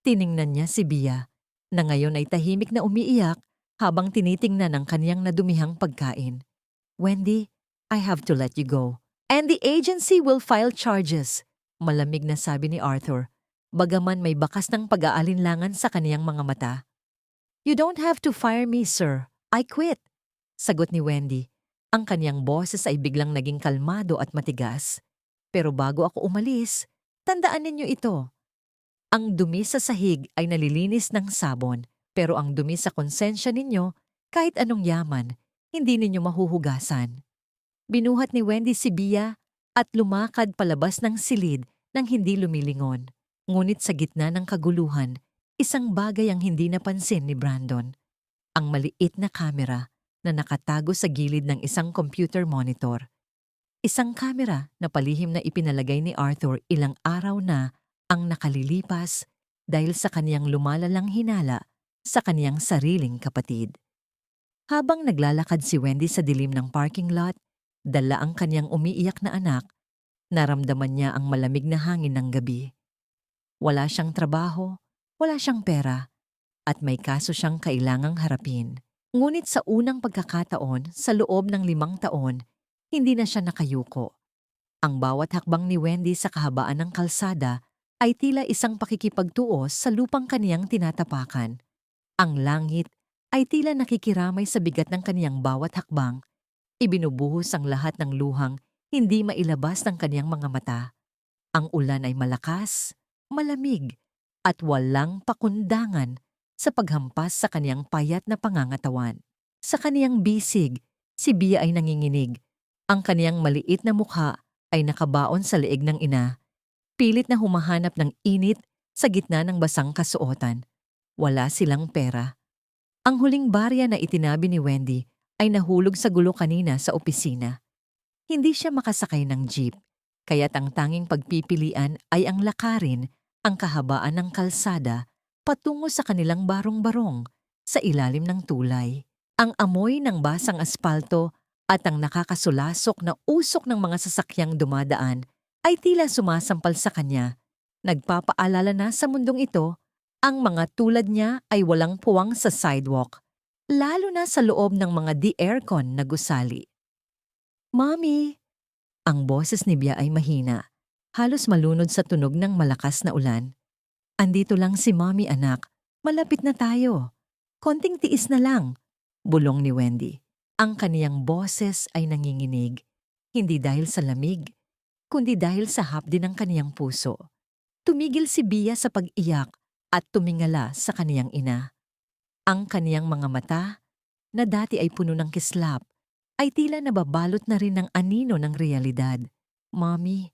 [SPEAKER 1] Tiningnan niya si Bia, na ngayon ay tahimik na umiiyak habang tinitingnan ang kaniyang nadumihang pagkain. Wendy, I have to let you go. And the agency will file charges, malamig na sabi ni Arthur, bagaman may bakas ng pag-aalinlangan sa kaniyang mga mata. You don't have to fire me, sir. I quit. Sagot ni Wendy. Ang kaniyang boses ay biglang naging kalmado at matigas. Pero bago ako umalis, tandaan ninyo ito. Ang dumi sa sahig ay nalilinis ng sabon, pero ang dumi sa konsensya ninyo, kahit anong yaman, hindi ninyo mahuhugasan. Binuhat ni Wendy si Bia at lumakad palabas ng silid nang hindi lumilingon. Ngunit sa gitna ng kaguluhan, isang bagay ang hindi napansin ni Brandon. Ang maliit na kamera na nakatago sa gilid ng isang computer monitor. Isang kamera na palihim na ipinalagay ni Arthur ilang araw na ang nakalilipas dahil sa kaniyang lumalalang hinala sa kaniyang sariling kapatid. Habang naglalakad si Wendy sa dilim ng parking lot, dala ang kaniyang umiiyak na anak, naramdaman niya ang malamig na hangin ng gabi. Wala siyang trabaho, wala siyang pera, at may kaso siyang kailangang harapin. Ngunit sa unang pagkakataon sa loob ng 5 taon, hindi na siya nakayuko. Ang bawat hakbang ni Wendy sa kahabaan ng kalsada ay tila isang pakikipagtuos sa lupang kaniyang tinatapakan. Ang langit ay tila nakikiramay sa bigat ng kaniyang bawat hakbang. Ibinubuhos ang lahat ng luhang hindi mailabas ng kaniyang mga mata. Ang ulan ay malakas, malamig, at walang pakundangan sa paghampas sa kaniyang payat na pangangatawan. Sa kaniyang bisig, si Bia ay nanginginig. Ang kaniyang maliit na mukha ay nakabaon sa leeg ng ina. Pilit na humahanap ng init sa gitna ng basang kasuotan. Wala silang pera. Ang huling barya na itinabi ni Wendy ay nahulog sa gulo kanina sa opisina. Hindi siya makasakay ng jeep, kaya't ang tanging pagpipilian ay ang lakarin ang kahabaan ng kalsada patungo sa kanilang barong-barong sa ilalim ng tulay. Ang amoy ng basang aspalto at ang nakakasulasok na usok ng mga sasakyang dumadaan ay tila sumasampal sa kanya. Nagpapaalala na sa mundong ito, ang mga tulad niya ay walang puwang sa sidewalk, lalo na sa loob ng mga di-aircon na gusali. Mommy! Ang boses ni Bia ay mahina, halos malunod sa tunog ng malakas na ulan. Andito lang si Mommy, anak. Malapit na tayo. Konting tiis na lang, bulong ni Wendy. Ang kaniyang boses ay nanginginig, hindi dahil sa lamig, kundi dahil sa hapdi ng kaniyang puso. Tumigil si Bia sa pag-iyak at tumingala sa kaniyang ina. Ang kaniyang mga mata, na dati ay puno ng kislap, ay tila nababalot na rin ng anino ng realidad. Mommy,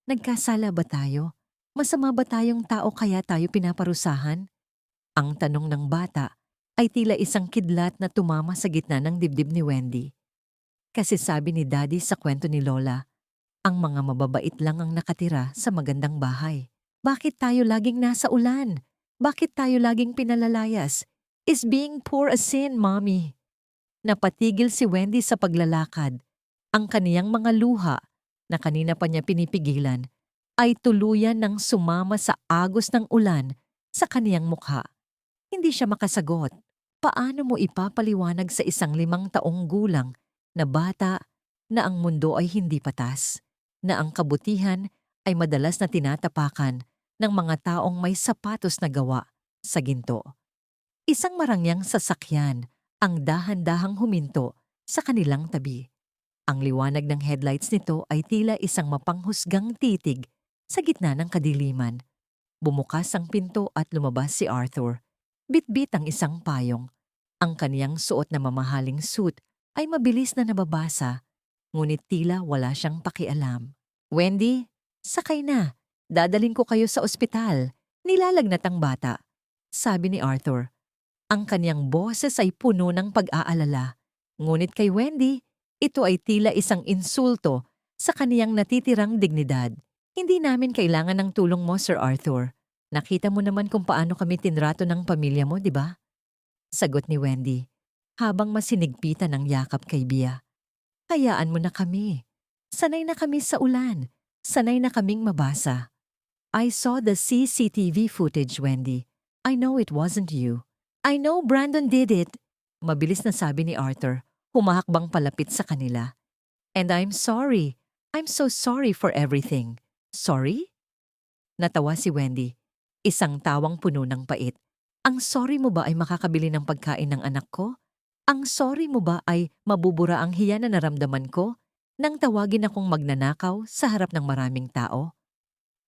[SPEAKER 1] nagkasala ba tayo? Masama ba tayong tao kaya tayo pinaparusahan? Ang tanong ng bata ay tila isang kidlat na tumama sa gitna ng dibdib ni Wendy. Kasi sabi ni Daddy sa kwento ni Lola, ang mga mababait lang ang nakatira sa magandang bahay. Bakit tayo laging nasa ulan? Bakit tayo laging pinalalayas? Is being poor a sin, Mommy? Napatigil si Wendy sa paglalakad. Ang kaniyang mga luha, na kanina pa niya pinipigilan, ay tuluyan ng sumama sa agos ng ulan sa kaniyang mukha. Hindi siya makasagot. Paano mo ipapaliwanag sa isang 5 taong gulang na bata na ang mundo ay hindi patas, na ang kabutihan ay madalas na tinatapakan ng mga taong may sapatos na gawa sa ginto? Isang marangyang sasakyan ang dahan-dahang huminto sa kanilang tabi. Ang liwanag ng headlights nito ay tila isang mapanghusgang titig sa gitna ng kadiliman. Bumukas ang pinto at lumabas si Arthur. Bitbit ang isang payong. Ang kaniyang suot na mamahaling suit ay mabilis na nababasa, ngunit tila wala siyang pakialam. Wendy, sakay na. Dadaling ko kayo sa ospital. Nilalagnat ang bata. Sabi ni Arthur. Ang kanyang boses ay puno ng pag-aalala. Ngunit kay Wendy, ito ay tila isang insulto sa kaniyang natitirang dignidad. Hindi namin kailangan ng tulong mo, Sir Arthur. Nakita mo naman kung paano kami tinrato ng pamilya mo, di ba? Sagot ni Wendy, habang masinigpitan ng yakap kay Bia. Hayaan mo na kami. Sanay na kami sa ulan. Sanay na kaming mabasa. I saw the CCTV footage, Wendy. I know it wasn't you. I know Brandon did it. Mabilis na sabi ni Arthur, humahakbang palapit sa kanila. And I'm sorry. I'm so sorry for everything. Sorry? Natawa si Wendy. Isang tawang puno ng pait. Ang sorry mo ba ay makakabili ng pagkain ng anak ko? Ang sorry mo ba ay mabubura ang hiya na naramdaman ko nang tawagin akong magnanakaw sa harap ng maraming tao?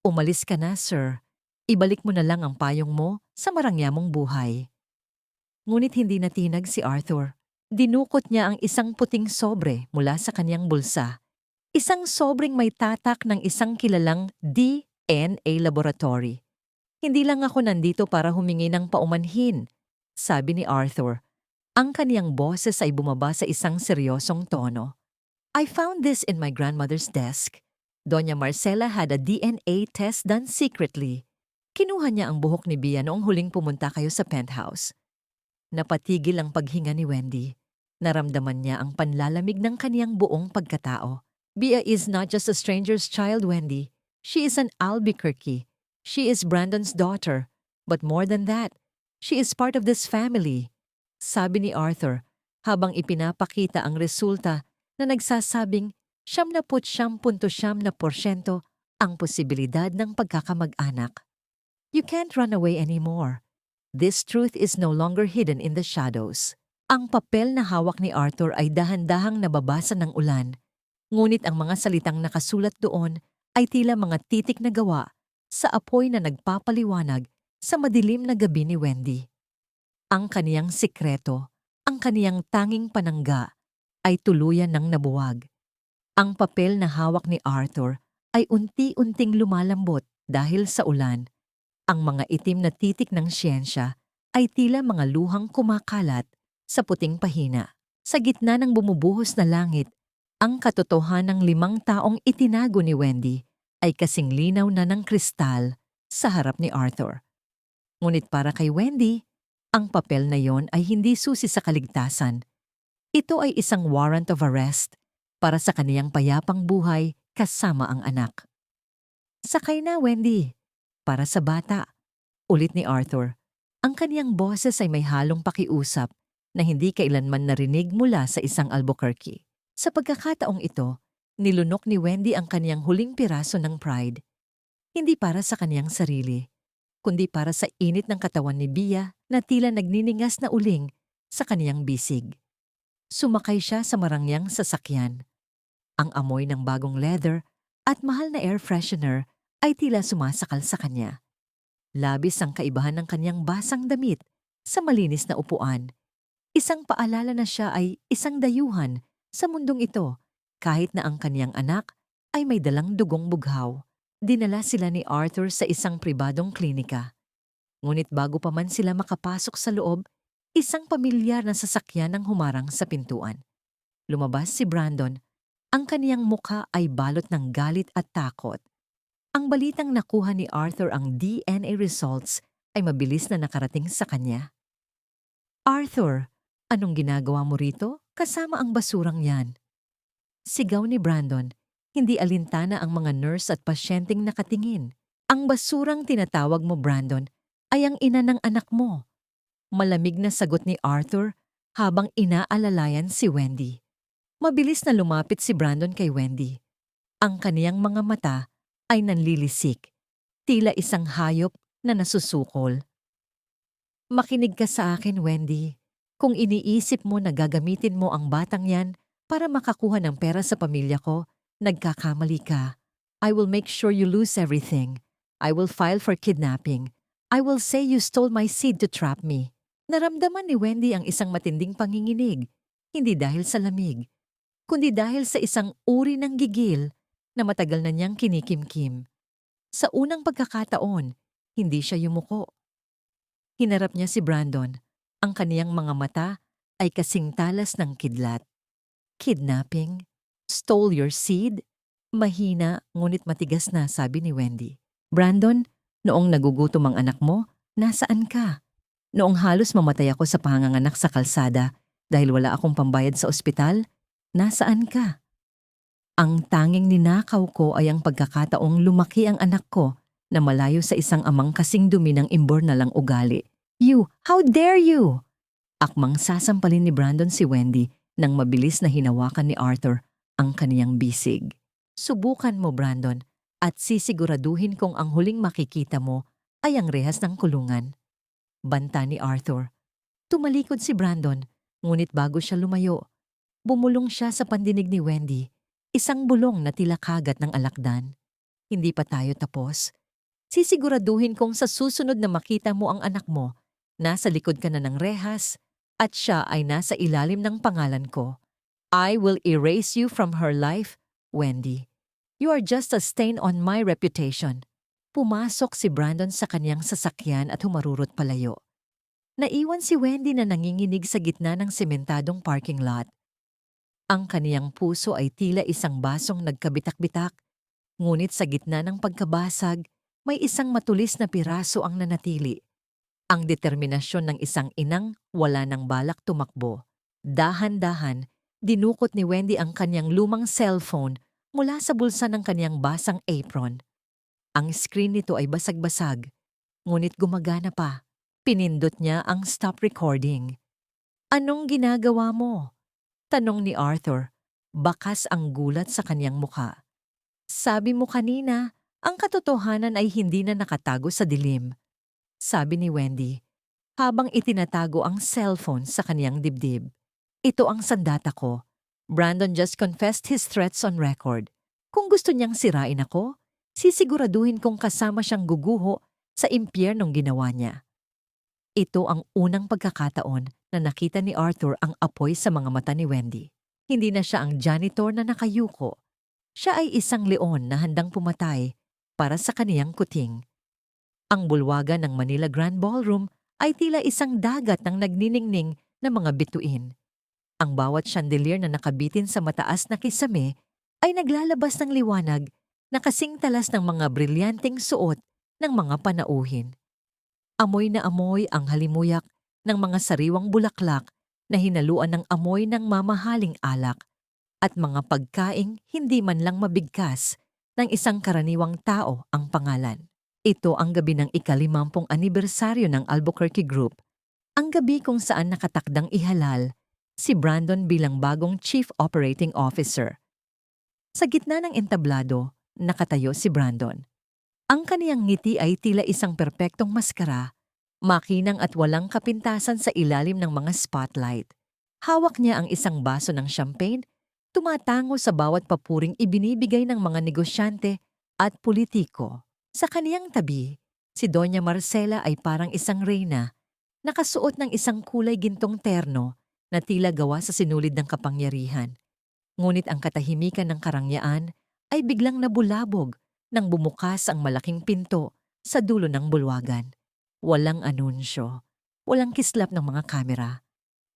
[SPEAKER 1] Umalis ka na, sir. Ibalik mo na lang ang payong mo sa marangyamong buhay. Ngunit hindi natinag si Arthur. Dinukot niya ang isang puting sobre mula sa kanyang bulsa. Isang sobreng may tatak ng isang kilalang DNA laboratory. Hindi lang ako nandito para humingi ng paumanhin, sabi ni Arthur. Ang kaniyang boses ay bumaba sa isang seryosong tono. I found this in my grandmother's desk. Doña Marcela had a DNA test done secretly. Kinuha niya ang buhok ni Bia noong huling pumunta kayo sa penthouse. Napatigil ang paghinga ni Wendy. Naramdaman niya ang panlalamig ng kaniyang buong pagkatao. Bia is not just a stranger's child, Wendy. She is an Albuquerque. She is Brandon's daughter. But more than that, she is part of this family. Sabi ni Arthur habang ipinapakita ang resulta na nagsasabing 79.9% ang posibilidad ng pagkakamag-anak. You can't run away anymore. This truth is no longer hidden in the shadows. Ang papel na hawak ni Arthur ay dahan-dahang nababasa ng ulan, ngunit ang mga salitang nakasulat doon ay tila mga titik na gawa sa apoy na nagpapaliwanag sa madilim na gabi ni Wendy. Ang kaniyang sikreto, ang kaniyang tanging panangga, ay tuluyan ng nabuwag. Ang papel na hawak ni Arthur ay unti-unting lumalambot dahil sa ulan. Ang mga itim na titik ng siyensya ay tila mga luhang kumakalat sa puting pahina. Sa gitna ng bumubuhos na langit, ang katotohanang 5 taong itinago ni Wendy ay kasing linaw na ng kristal sa harap ni Arthur. Ngunit para kay Wendy, ang papel na yon ay hindi susi sa kaligtasan. Ito ay isang warrant of arrest para sa kaniyang payapang buhay kasama ang anak. Sakay na, Wendy. Para sa bata, ulit ni Arthur. Ang kaniyang boses ay may halong pakiusap na hindi kailanman narinig mula sa isang Albuquerque. Sa pagkakataong ito, nilunok ni Wendy ang kaniyang huling piraso ng pride. Hindi para sa kaniyang sarili, kundi para sa init ng katawan ni Bia na tila nagniningas na uling sa kaniyang bisig. Sumakay siya sa marangyang sasakyan. Ang amoy ng bagong leather at mahal na air freshener ay tila sumasakal sa kanya. Labis ang kaibahan ng kanyang basang damit sa malinis na upuan. Isang paalala na siya ay isang dayuhan sa mundong ito kahit na ang kanyang anak ay may dalang dugong bughaw. Dinala sila ni Arthur sa isang pribadong klinika. Ngunit bago pa man sila makapasok sa loob, isang pamilyar na sasakyan ang humarang sa pintuan. Lumabas si Brandon. Ang kaniyang mukha ay balot ng galit at takot. Ang balitang nakuha ni Arthur ang DNA results ay mabilis na nakarating sa kanya. Arthur, anong ginagawa mo rito kasama ang basurang yan? Sigaw ni Brandon, hindi alintana ang mga nurse at pasyenteng nakatingin. Ang basurang tinatawag mo, Brandon, ay ang ina ng anak mo. Malamig na sagot ni Arthur habang inaalalayan si Wendy. Mabilis na lumapit si Brandon kay Wendy. Ang kaniyang mga mata ay nanlilisik, tila isang hayop na nasusukol. Makinig ka sa akin, Wendy. Kung iniisip mo na gagamitin mo ang batang yan para makakuha ng pera sa pamilya ko, nagkakamali ka. I will make sure you lose everything. I will file for kidnapping. I will say you stole my seed to trap me. Naramdaman ni Wendy ang isang matinding panginginig, hindi dahil sa lamig, kundi dahil sa isang uri ng gigil na matagal na niyang kinikimkim. Sa unang pagkakataon, hindi siya yumuko. Hinarap niya si Brandon. Ang kaniyang mga mata ay kasing talas ng kidlat. Kidnapping? Stole your seed? Mahina ngunit matigas na sabi ni Wendy. Brandon, noong nagugutom ang anak mo, nasaan ka? Noong halos mamatay ako sa panganganak sa kalsada dahil wala akong pambayad sa ospital, nasaan ka? Ang tanging ninakaw ko ay ang pagkakataong lumaki ang anak ko na malayo sa isang amang kasing dumi ng imbor na lang ugali. You, how dare you? Akmang sasampalin ni Brandon si Wendy nang mabilis na hinawakan ni Arthur ang kaniyang bisig. Subukan mo, Brandon, at sisiguraduhin kong ang huling makikita mo ay ang rehas ng kulungan. Banta ni Arthur. Tumalikod si Brandon, ngunit bago siya lumayo, bumulong siya sa pandinig ni Wendy, isang bulong na tila kagat ng alakdan. Hindi pa tayo tapos. Sisiguraduhin kong sa susunod na makita mo ang anak mo, nasa likod ka na ng rehas at siya ay nasa ilalim ng pangalan ko. I will erase you from her life, Wendy. You are just a stain on my reputation. Pumasok si Brandon sa kanyang sasakyan at humarurot palayo. Naiwan si Wendy na nanginginig sa gitna ng sementadong parking lot. Ang kaniyang puso ay tila isang basong nagkabitak-bitak, ngunit sa gitna ng pagkabasag, may isang matulis na piraso ang nanatili. Ang determinasyon ng isang inang wala ng balak tumakbo. Dahan-dahan, dinukot ni Wendy ang kanyang lumang cellphone mula sa bulsa ng kanyang basang apron. Ang screen nito ay basag-basag, ngunit gumagana pa. Pinindot niya ang stop recording. Anong ginagawa mo? Tanong ni Arthur. Bakas ang gulat sa kanyang mukha. Sabi mo kanina, ang katotohanan ay hindi na nakatago sa dilim. Sabi ni Wendy, habang itinatago ang cellphone sa kaniyang dibdib. Ito ang sandata ko. Brandon just confessed his threats on record. Kung gusto niyang sirain ako, sisiguraduhin kong kasama siyang guguho sa impyernong ginawa niya. Ito ang unang pagkakataon na nakita ni Arthur ang apoy sa mga mata ni Wendy. Hindi na siya ang janitor na nakayuko. Siya ay isang leon na handang pumatay para sa kaniyang kuting. Ang bulwagan ng Manila Grand Ballroom ay tila isang dagat ng nagniningning na mga bituin. Ang bawat chandelier na nakabitin sa mataas na kisame ay naglalabas ng liwanag na kasing talas ng mga brilyanteng suot ng mga panauhin. Amoy na amoy ang halimuyak ng mga sariwang bulaklak na hinaluan ng amoy ng mamahaling alak at mga pagkaing hindi man lang mabigkas ng isang karaniwang tao ang pangalan. Ito ang gabi ng ika-50 anibersaryo ng Albuquerque Group, ang gabi kung saan nakatakdang ihalal si Brandon bilang bagong Chief Operating Officer. Sa gitna ng entablado, nakatayo si Brandon. Ang kaniyang ngiti ay tila isang perpektong maskara, makinang at walang kapintasan sa ilalim ng mga spotlight. Hawak niya ang isang baso ng champagne, tumatango sa bawat papuring ibinibigay ng mga negosyante at politiko. Sa kaniyang tabi, si Doña Marcela ay parang isang reyna, nakasuot ng isang kulay gintong terno na tila gawa sa sinulid ng kapangyarihan. Ngunit ang katahimikan ng karangyaan ay biglang nabulabog nang bumukas ang malaking pinto sa dulo ng bulwagan. Walang anunsyo, walang kislap ng mga kamera.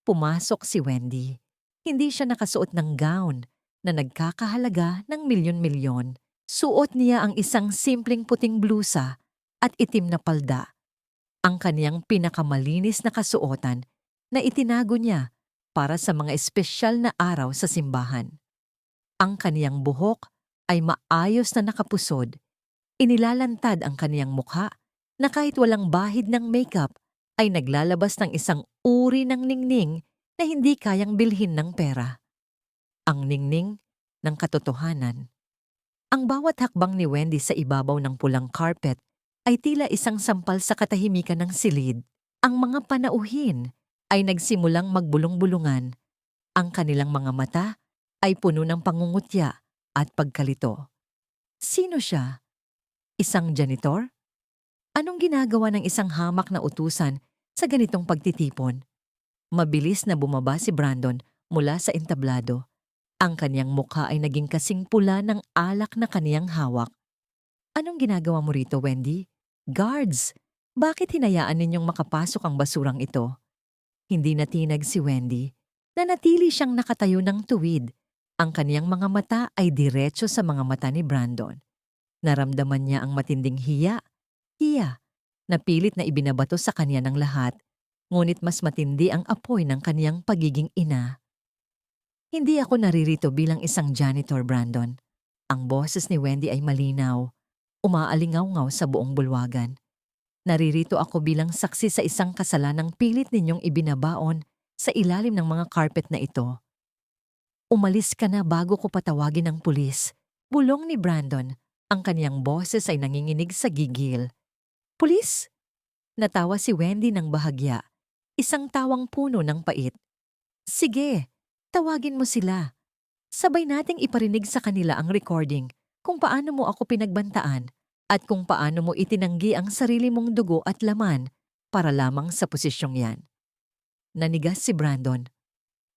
[SPEAKER 1] Pumasok si Wendy. Hindi siya nakasuot ng gown na nagkakahalaga ng milyon-milyon. Suot niya ang isang simpleng puting blusa at itim na palda. Ang kaniyang pinakamalinis na kasuotan na itinago niya para sa mga espesyal na araw sa simbahan. Ang kaniyang buhok ay maayos na nakapusod. Inilalantad ang kaniyang mukha na kahit walang bahid ng makeup ay naglalabas ng isang uri ng ningning na hindi kayang bilhin ng pera. Ang ningning ng katotohanan. Ang bawat hakbang ni Wendy sa ibabaw ng pulang carpet ay tila isang sampal sa katahimikan ng silid. Ang mga panauhin ay nagsimulang magbulong-bulungan. Ang kanilang mga mata ay puno ng pangungutya at pagkalito. Sino siya? Isang janitor? Anong ginagawa ng isang hamak na utusan sa ganitong pagtitipon? Mabilis na bumaba si Brandon mula sa entablado. Ang kaniyang mukha ay naging kasing pula ng alak na kaniyang hawak. Anong ginagawa mo rito, Wendy? Guards! Bakit hinayaan ninyong makapasok ang basurang ito? Hindi natinag si Wendy. Nanatili siyang nakatayo ng tuwid. Ang kaniyang mga mata ay diretso sa mga mata ni Brandon. Naramdaman niya ang matinding hiya. Hiya, na pilit na ibinabato sa kanya ng lahat. Ngunit mas matindi ang apoy ng kaniyang pagiging ina. Hindi ako naririto bilang isang janitor, Brandon. Ang boses ni Wendy ay malinaw. Umaalingaw-ngaw sa buong bulwagan. Naririto ako bilang saksi sa isang kasalanang pilit ninyong ibinabaon sa ilalim ng mga carpet na ito. Umalis ka na bago ko patawagin ng pulis. Bulong ni Brandon. Ang kaniyang boses ay nanginginig sa gigil. Pulis? Natawa si Wendy ng bahagya. Isang tawang puno ng pait. Sige, tawagin mo sila. Sabay nating iparinig sa kanila ang recording kung paano mo ako pinagbantaan at kung paano mo itinanggi ang sarili mong dugo at laman para lamang sa posisyong yan. Nanigas si Brandon.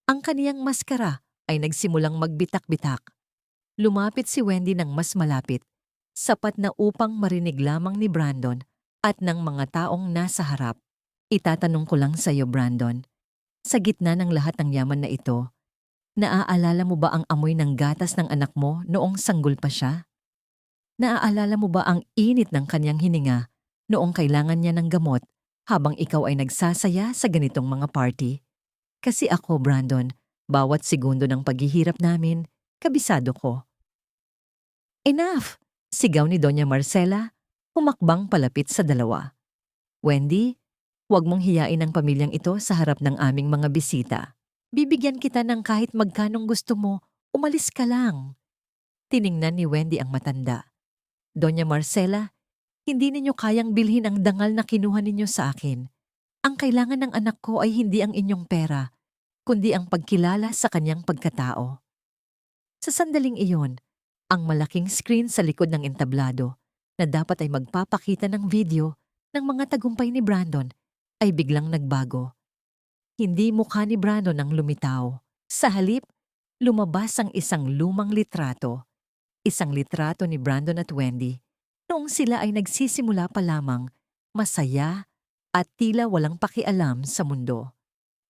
[SPEAKER 1] Ang kaniyang maskara ay nagsimulang magbitak-bitak. Lumapit si Wendy ng mas malapit, sapat na upang marinig lamang ni Brandon at ng mga taong nasa harap. Itatanong ko lang sa iyo, Brandon, sa gitna ng lahat ng yaman na ito, naaalala mo ba ang amoy ng gatas ng anak mo noong sanggol pa siya? Naaalala mo ba ang init ng kanyang hininga noong kailangan niya ng gamot habang ikaw ay nagsasaya sa ganitong mga party? Kasi ako, Brandon, bawat segundo ng paghihirap namin, kabisado ko. Enough! Sigaw ni Doña Marcela, humakbang palapit sa dalawa. Wendy, huwag mong hiyain ang pamilyang ito sa harap ng aming mga bisita. Bibigyan kita ng kahit magkanong gusto mo, umalis ka lang. Tiningnan ni Wendy ang matanda. Doña Marcela, hindi ninyo kayang bilhin ang dangal na kinuha ninyo sa akin. Ang kailangan ng anak ko ay hindi ang inyong pera, kundi ang pagkilala sa kanyang pagkatao. Sa sandaling iyon, ang malaking screen sa likod ng entablado na dapat ay magpapakita ng video ng mga tagumpay ni Brandon ay biglang nagbago. Hindi mukha ni Brandon ang lumitaw. Sa halip, lumabas ang isang lumang litrato. Isang litrato ni Brandon at Wendy noong sila ay nagsisimula pa lamang, masaya at tila walang pakialam sa mundo.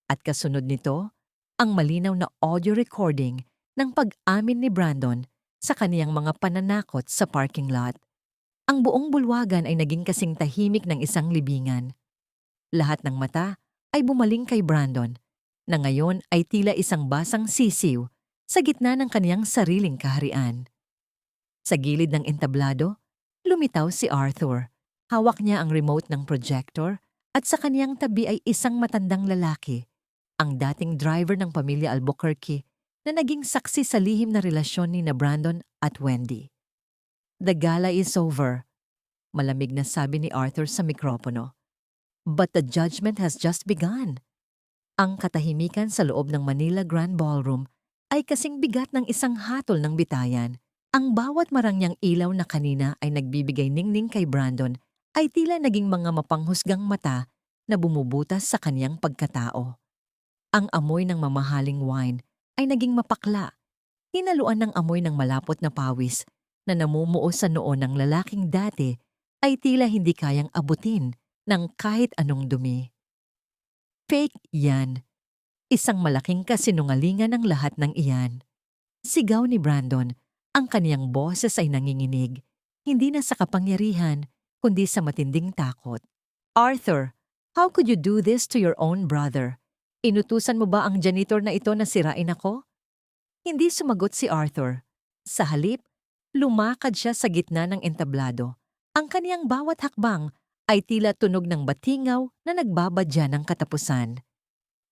[SPEAKER 1] At kasunod nito, ang malinaw na audio recording ng pag-amin ni Brandon sa kaniyang mga pananakot sa parking lot. Ang buong bulwagan ay naging kasing tahimik ng isang libingan. Lahat ng mata ay bumaling kay Brandon, na ngayon ay tila isang basang sisiw sa gitna ng kaniyang sariling kaharian. Sa gilid ng entablado, lumitaw si Arthur. Hawak niya ang remote ng projector at sa kaniyang tabi ay isang matandang lalaki, ang dating driver ng pamilya Albuquerque na naging saksi sa lihim na relasyon ni Brandon at Wendy. The gala is over, malamig na sabi ni Arthur sa mikropono. But the judgment has just begun. Ang katahimikan sa loob ng Manila Grand Ballroom ay kasing bigat ng isang hatol ng bitayan. Ang bawat marangyang ilaw na kanina ay nagbibigay ningning kay Brandon ay tila naging mga mapanghusgang mata na bumubutas sa kaniyang pagkatao. Ang amoy ng mamahaling wine ay naging mapakla, hinaluan ng amoy ng malapot na pawis na namumuo sa noo ng lalaking dati ay tila hindi kayang abutin ng kahit anong dumi. Fake yan. Isang malaking kasinungalingan ng lahat ng iyan. Sigaw ni Brandon, ang kaniyang boses ay nanginginig, hindi na sa kapangyarihan, kundi sa matinding takot. Arthur, how could you do this to your own brother? Inutusan mo ba ang janitor na ito na sirain ako? Hindi sumagot si Arthur. Sa halip, lumakad siya sa gitna ng entablado. Ang kaniyang bawat hakbang ay tila tunog ng batingaw na nagbabadya ng katapusan.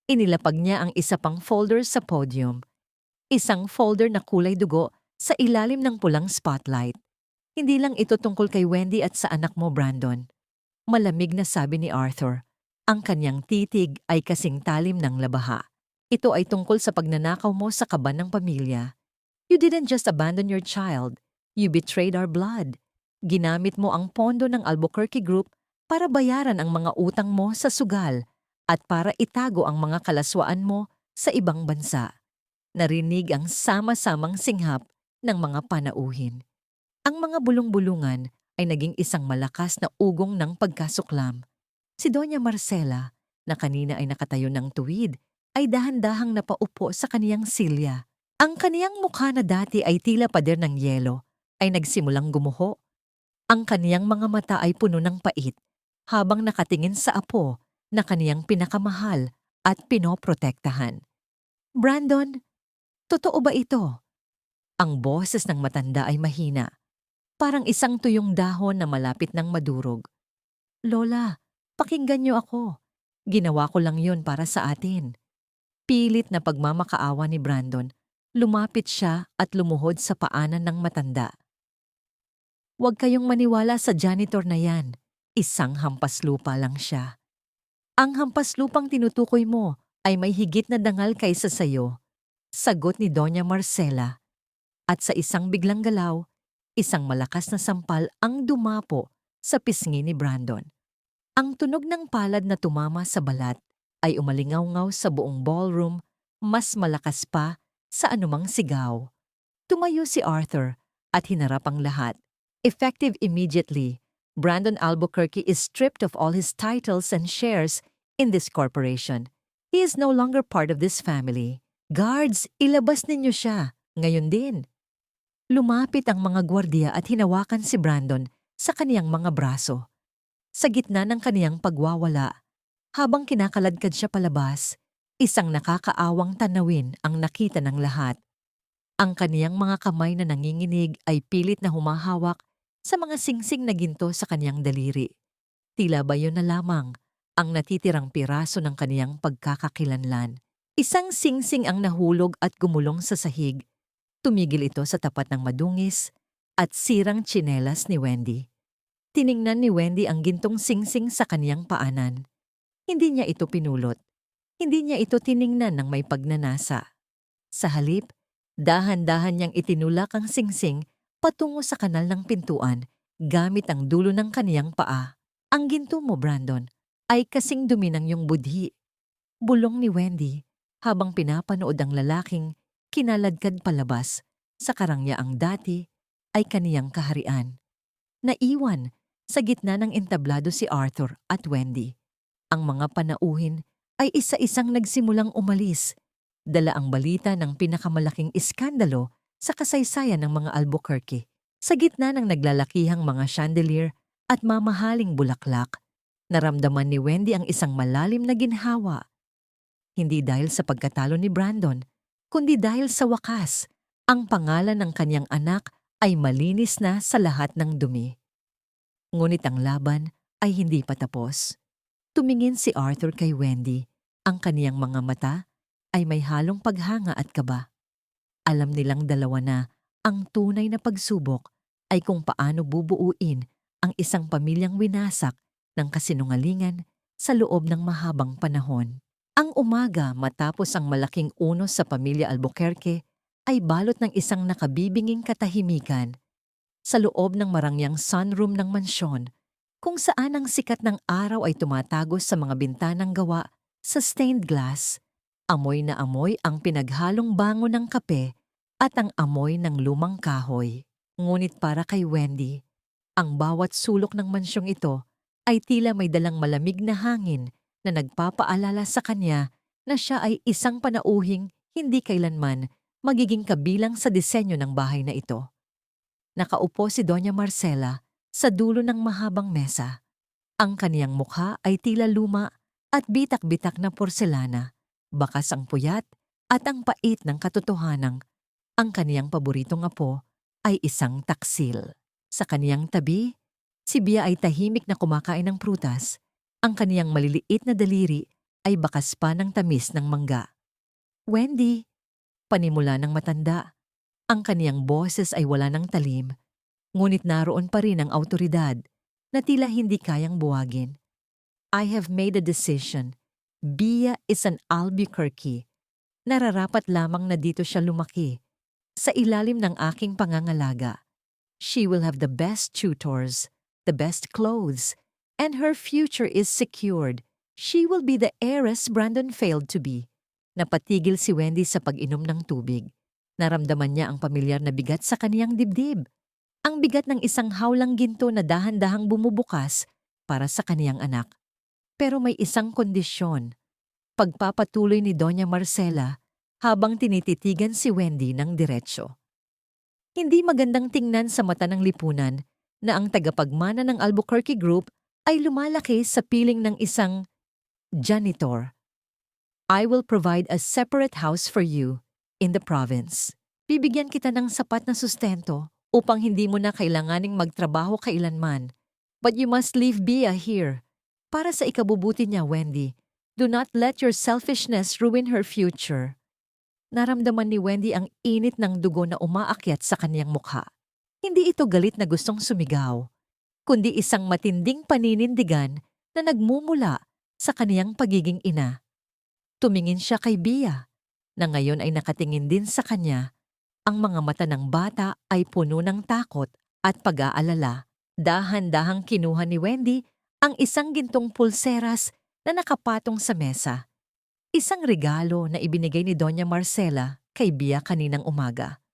[SPEAKER 1] Inilapag niya ang isa pang folder sa podium. Isang folder na kulay dugo sa ilalim ng pulang spotlight. Hindi lang ito tungkol kay Wendy at sa anak mo, Brandon. Malamig na sabi ni Arthur. Ang kanyang titig ay kasing talim ng labaha. Ito ay tungkol sa pagnanakaw mo sa kaban ng pamilya. You didn't just abandon your child. You betrayed our blood. Ginamit mo ang pondo ng Albuquerque Group para bayaran ang mga utang mo sa sugal at para itago ang mga kalaswaan mo sa ibang bansa. Narinig ang sama-samang singhap ng mga panauhin. Ang mga bulong-bulungan ay naging isang malakas na ugong ng pagkasuklam. Si Doña Marcela, na kanina ay nakatayo ng tuwid, ay dahan-dahang napaupo sa kaniyang silya. Ang kaniyang mukha na dati ay tila pader ng yelo, ay nagsimulang gumuho. Ang kaniyang mga mata ay puno ng pait, habang nakatingin sa apo na kaniyang pinakamahal at pinoprotektahan. Brandon, totoo ba ito? Ang boses ng matanda ay mahina, parang isang tuyong dahon na malapit ng madurog. Lola, pakinggan niyo ako. Ginawa ko lang yon para sa atin. Pilit na pagmamakaawa ni Brandon, lumapit siya at lumuhod sa paanan ng matanda. Huwag kayong maniwala sa janitor na yan. Isang hampaslupa lang siya. Ang hampaslupang tinutukoy mo ay may higit na dangal kaysa sayo, sagot ni Doña Marcela. At sa isang biglang galaw, isang malakas na sampal ang dumapo sa pisngi ni Brandon. Ang tunog ng palad na tumama sa balat ay umalingaw-ngaw sa buong ballroom, mas malakas pa sa anumang sigaw. Tumayo si Arthur at hinarap ang lahat. Effective immediately, Brandon Albuquerque is stripped of all his titles and shares in this corporation. He is no longer part of this family. Guards, ilabas ninyo siya. Ngayon din. Lumapit ang mga gwardiya at hinawakan si Brandon sa kaniyang mga braso. Sa gitna ng kaniyang pagwawala, habang kinakaladkad siya palabas, isang nakakaawang tanawin ang nakita ng lahat. Ang kaniyang mga kamay na nanginginig ay pilit na humahawak sa mga singsing na ginto sa kaniyang daliri. Tila ba yun na lamang ang natitirang piraso ng kaniyang pagkakakilanlan. Isang singsing ang nahulog at gumulong sa sahig. Tumigil ito sa tapat ng madungis at sirang tsinelas ni Wendy. Tiningnan ni Wendy ang gintong singsing sa kaniyang paanan. Hindi niya ito pinulot. Hindi niya ito tiningnan ng may pagnanasa. Sa halip, dahan-dahan niyang itinulak ang singsing patungo sa kanal ng pintuan gamit ang dulo ng kaniyang paa. Ang ginto mo, Brandon, ay kasing dumi ng iyong budhi. Bulong ni Wendy habang pinapanood ang lalaking kinaladkad palabas sa karangyaang dati ay kaniyang kaharian. Naiwan sa gitna ng entablado si Arthur at Wendy. Ang mga panauhin ay isa-isang nagsimulang umalis. Dala ang balita ng pinakamalaking iskandalo sa kasaysayan ng mga Albuquerque. Sa gitna ng naglalakihang mga chandelier at mamahaling bulaklak, naramdaman ni Wendy ang isang malalim na ginhawa. Hindi dahil sa pagkatalo ni Brandon, kundi dahil sa wakas, ang pangalan ng kanyang anak ay malinis na sa lahat ng dumi. Ngunit ang laban ay hindi pa tapos. Tumingin si Arthur kay Wendy. Ang kaniyang mga mata ay may halong paghanga at kaba. Alam nilang dalawa na ang tunay na pagsubok ay kung paano bubuuin ang isang pamilyang winasak ng kasinungalingan sa loob ng mahabang panahon. Ang umaga matapos ang malaking unos sa pamilya Albuquerque ay balot ng isang nakabibinging katahimikan sa loob ng marangyang sunroom ng mansyon kung saan ang sikat ng araw ay tumatagos sa mga bintanang gawa sa stained glass. Amoy na amoy ang pinaghalong bango ng kape at ang amoy ng lumang kahoy. Ngunit para kay Wendy, ang bawat sulok ng mansyong ito ay tila may dalang malamig na hangin na nagpapaalala sa kanya na siya ay isang panauhing hindi kailanman magiging kabilang sa disenyo ng bahay na ito. Nakaupo si Doña Marcela sa dulo ng mahabang mesa. Ang kaniyang mukha ay tila luma at bitak-bitak na porselana, bakas ang puyat at ang pait ng katotohanang ang kaniyang paboritong apo ay isang taksil. Sa kaniyang tabi, si Bia ay tahimik na kumakain ng prutas. Ang kaniyang maliliit na daliri ay bakas pa ng tamis ng mangga. Wendy, panimula ng matanda. Ang kaniyang boses ay wala ng talim, ngunit naroon pa rin ang awtoridad na tila hindi kayang buwagin. I have made a decision. Bia is an Albuquerque. Nararapat lamang na dito siya lumaki, sa ilalim ng aking pangangalaga. She will have the best tutors, the best clothes, and her future is secured. She will be the heiress Brandon failed to be. Napatigil si Wendy sa pag-inom ng tubig. Naramdaman niya ang pamilyar na bigat sa kaniyang dibdib. Ang bigat ng isang hawlang ginto na dahan-dahang bumubukas para sa kaniyang anak. Pero may isang kondisyon. Pagpapatuloy ni Doña Marcela habang tinititigan si Wendy ng diretsyo. Hindi magandang tingnan sa mata ng lipunan na ang tagapagmana ng Albuquerque Group ay lumalaki sa piling ng isang janitor. I will provide a separate house for you in the province. Bibigyan kita ng sapat na sustento upang hindi mo na kailanganing magtrabaho kailanman. But you must leave Bea here. Para sa ikabubuti niya, Wendy, do not let your selfishness ruin her future. Naramdaman ni Wendy ang init ng dugo na umaakyat sa kaniyang mukha. Hindi ito galit na gustong sumigaw, kundi isang matinding paninindigan na nagmumula sa kaniyang pagiging ina. Tumingin siya kay Bea, na ngayon ay nakatingin din sa kanya. Ang mga mata ng bata ay puno ng takot at pag-aalala. Dahan-dahang kinuha ni Wendy ang isang gintong pulseras na nakapatong sa mesa. Isang regalo na ibinigay ni Doña Marcela kay Bea kaninang umaga.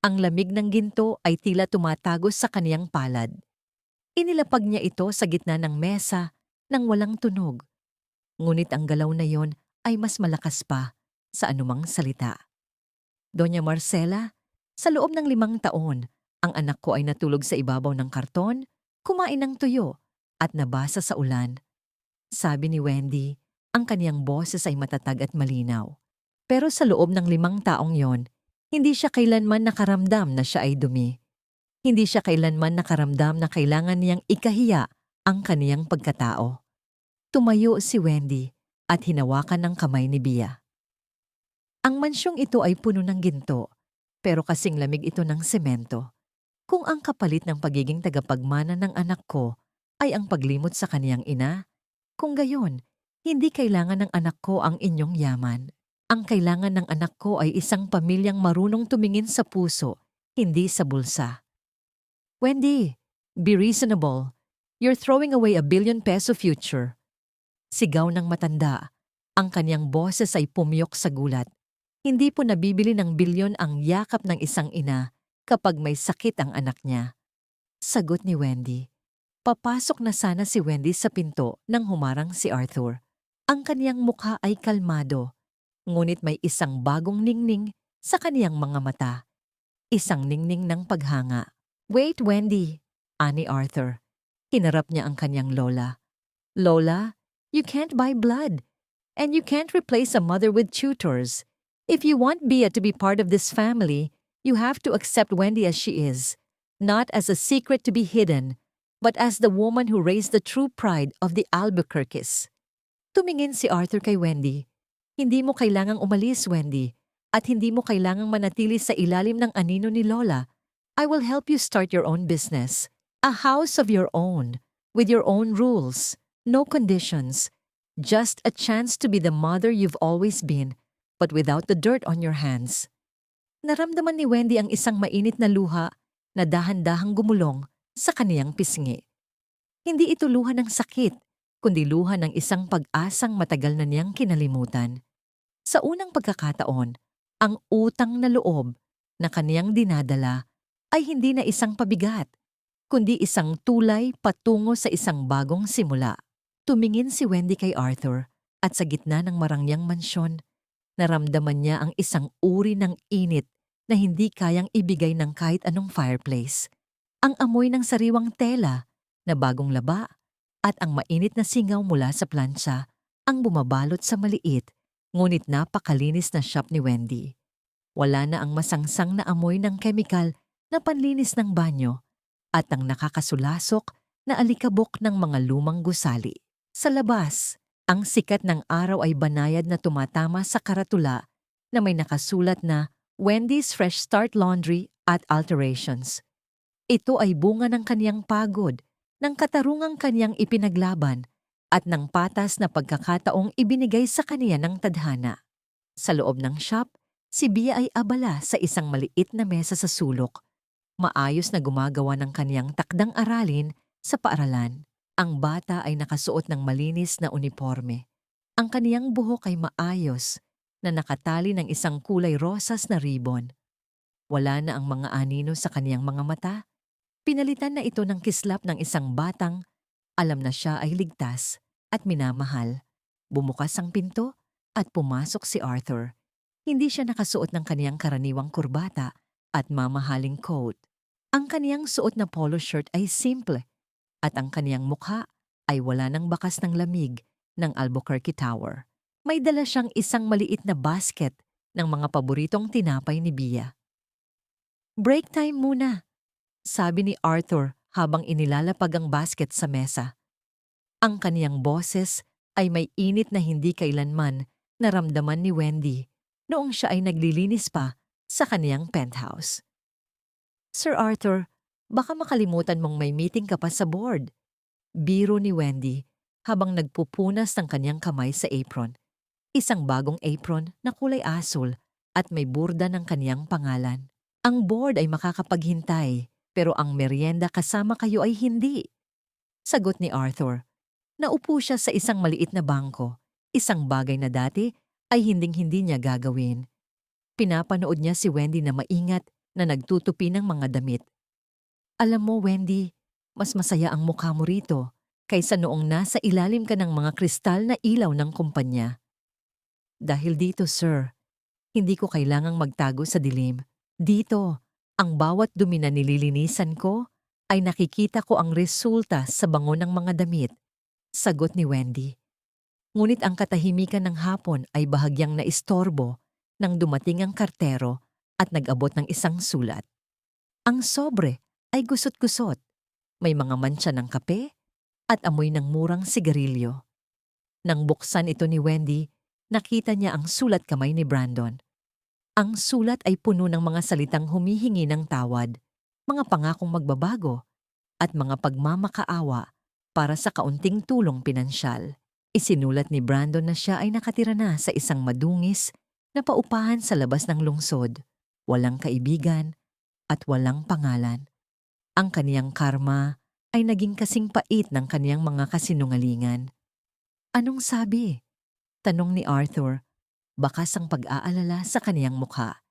[SPEAKER 1] Ang lamig ng ginto ay tila tumatagos sa kaniyang palad. Inilapag niya ito sa gitna ng mesa nang walang tunog. Ngunit ang galaw na yon ay mas malakas pa sa anumang salita. Doña Marcela, sa loob ng 5 taon, ang anak ko ay natulog sa ibabaw ng karton, kumain ng tuyo, at nabasa sa ulan. Sabi ni Wendy, ang kaniyang boses ay matatag at malinaw. Pero sa loob ng 5 taong yon, hindi siya kailanman nakaramdam na siya ay dumi. Hindi siya kailanman nakaramdam na kailangan niyang ikahiya ang kaniyang pagkatao. Tumayo si Wendy at hinawakan ng kamay ni Bea. Ang mansyong ito ay puno ng ginto, pero kasing lamig ito ng semento. Kung ang kapalit ng pagiging tagapagmana ng anak ko ay ang paglimot sa kaniyang ina, kung gayon, hindi kailangan ng anak ko ang inyong yaman. Ang kailangan ng anak ko ay isang pamilyang marunong tumingin sa puso, hindi sa bulsa. Wendy, be reasonable. You're throwing away a billion-peso future. Sigaw ng matanda. Ang kanyang boses ay pumiyok sa gulat. Hindi po nabibili ng bilyon ang yakap ng isang ina kapag may sakit ang anak niya. Sagot ni Wendy. Papasok na sana si Wendy sa pinto nang humarang si Arthur. Ang kaniyang mukha ay kalmado, ngunit may isang bagong ningning sa kaniyang mga mata. Isang ningning ng paghanga. Wait, Wendy, ani Arthur. Hinarap niya ang kaniyang lola. Lola, you can't buy blood, and you can't replace a mother with tutors. If you want Bea to be part of this family, you have to accept Wendy as she is, not as a secret to be hidden, but as the woman who raised the true pride of the Albuquerques. Tumingin si Arthur kay Wendy. Hindi mo kailangang umalis, Wendy, at hindi mo kailangang manatili sa ilalim ng anino ni Lola. I will help you start your own business. A house of your own, with your own rules, no conditions. Just a chance to be the mother you've always been, but without the dirt on your hands. Naramdaman ni Wendy ang isang mainit na luha na dahan-dahang gumulong sa kaniyang pisngi. Hindi ito luha ng sakit, kundi luha ng isang pag-asang matagal na niyang kinalimutan. Sa unang pagkakataon, ang utang na loob na kaniyang dinadala ay hindi na isang pabigat, kundi isang tulay patungo sa isang bagong simula. Tumingin si Wendy kay Arthur at sa gitna ng marangyang mansyon, naramdaman niya ang isang uri ng init na hindi kayang ibigay ng kahit anong fireplace. Ang amoy ng sariwang tela na bagong laba at ang mainit na singaw mula sa plancha ang bumabalot sa maliit ngunit napakalinis na shop ni Wendy. Wala na ang masangsang na amoy ng kemikal na panlinis ng banyo at ang nakakasulasok na alikabok ng mga lumang gusali. Sa labas, ang sikat ng araw ay banayad na tumatama sa karatula na may nakasulat na Wendy's Fresh Start Laundry at Alterations. Ito ay bunga ng kaniyang pagod, ng katarungang kaniyang ipinaglaban at ng patas na pagkakataong ibinigay sa kaniya ng tadhana. Sa loob ng shop, si Bea ay abala sa isang maliit na mesa sa sulok. Maayos na gumagawa ng kaniyang takdang aralin sa paaralan. Ang bata ay nakasuot ng malinis na uniforme. Ang kaniyang buhok ay maayos, na nakatali ng isang kulay rosas na ribbon. Wala na ang mga anino sa kaniyang mga mata. Pinalitan na ito ng kislap ng isang batang alam na siya ay ligtas at minamahal. Bumukas ang pinto at pumasok si Arthur. Hindi siya nakasuot ng kaniyang karaniwang kurbata at mamahaling coat. Ang kaniyang suot na polo shirt ay simple at ang kaniyang mukha ay wala ng bakas ng lamig ng Albuquerque Tower. May dala siyang isang maliit na basket ng mga paboritong tinapay ni Bia. "Break time muna," sabi ni Arthur habang inilalapag ang basket sa mesa. Ang kaniyang boses ay may init na hindi kailanman naramdaman ni Wendy noong siya ay naglilinis pa sa kaniyang penthouse. "Sir Arthur, baka makalimutan mong may meeting ka pa sa board," biro ni Wendy habang nagpupunas ng kaniyang kamay sa apron. Isang bagong apron na kulay asul at may burda ng kaniyang pangalan. "Ang board ay makakapaghintay, pero ang merienda kasama kayo ay hindi," sagot ni Arthur. Naupo siya sa isang maliit na bangko, isang bagay na dati ay hinding-hindi niya gagawin. Pinapanood niya si Wendy na maingat na nagtutupi ng mga damit. "Alam mo, Wendy, mas masaya ang mukha mo rito kaysa noong nasa ilalim ka ng mga kristal na ilaw ng kumpanya." "Dahil dito, sir, hindi ko kailangang magtago sa dilim. Dito, ang bawat dumi na nililinisan ko ay nakikita ko ang resulta sa bango ng mga damit," sagot ni Wendy. Ngunit ang katahimikan ng hapon ay bahagyang naistorbo nang dumating ang kartero at nag-abot ng isang sulat. Ang sobre ay gusot-gusot, may mga mantsa ng kape at amoy ng murang sigarilyo. Nang buksan ito ni Wendy, nakita niya ang sulat kamay ni Brandon. Ang sulat ay puno ng mga salitang humihingi ng tawad, mga pangakong magbabago, at mga pagmamakaawa para sa kaunting tulong pinansyal. Isinulat ni Brandon na siya ay nakatira na sa isang madungis na paupahan sa labas ng lungsod, walang kaibigan at walang pangalan. Ang kaniyang karma ay naging kasing pait ng kaniyang mga kasinungalingan. "Anong sabi?" tanong ni Arthur, bakas ang pag-aalala sa kaniyang mukha.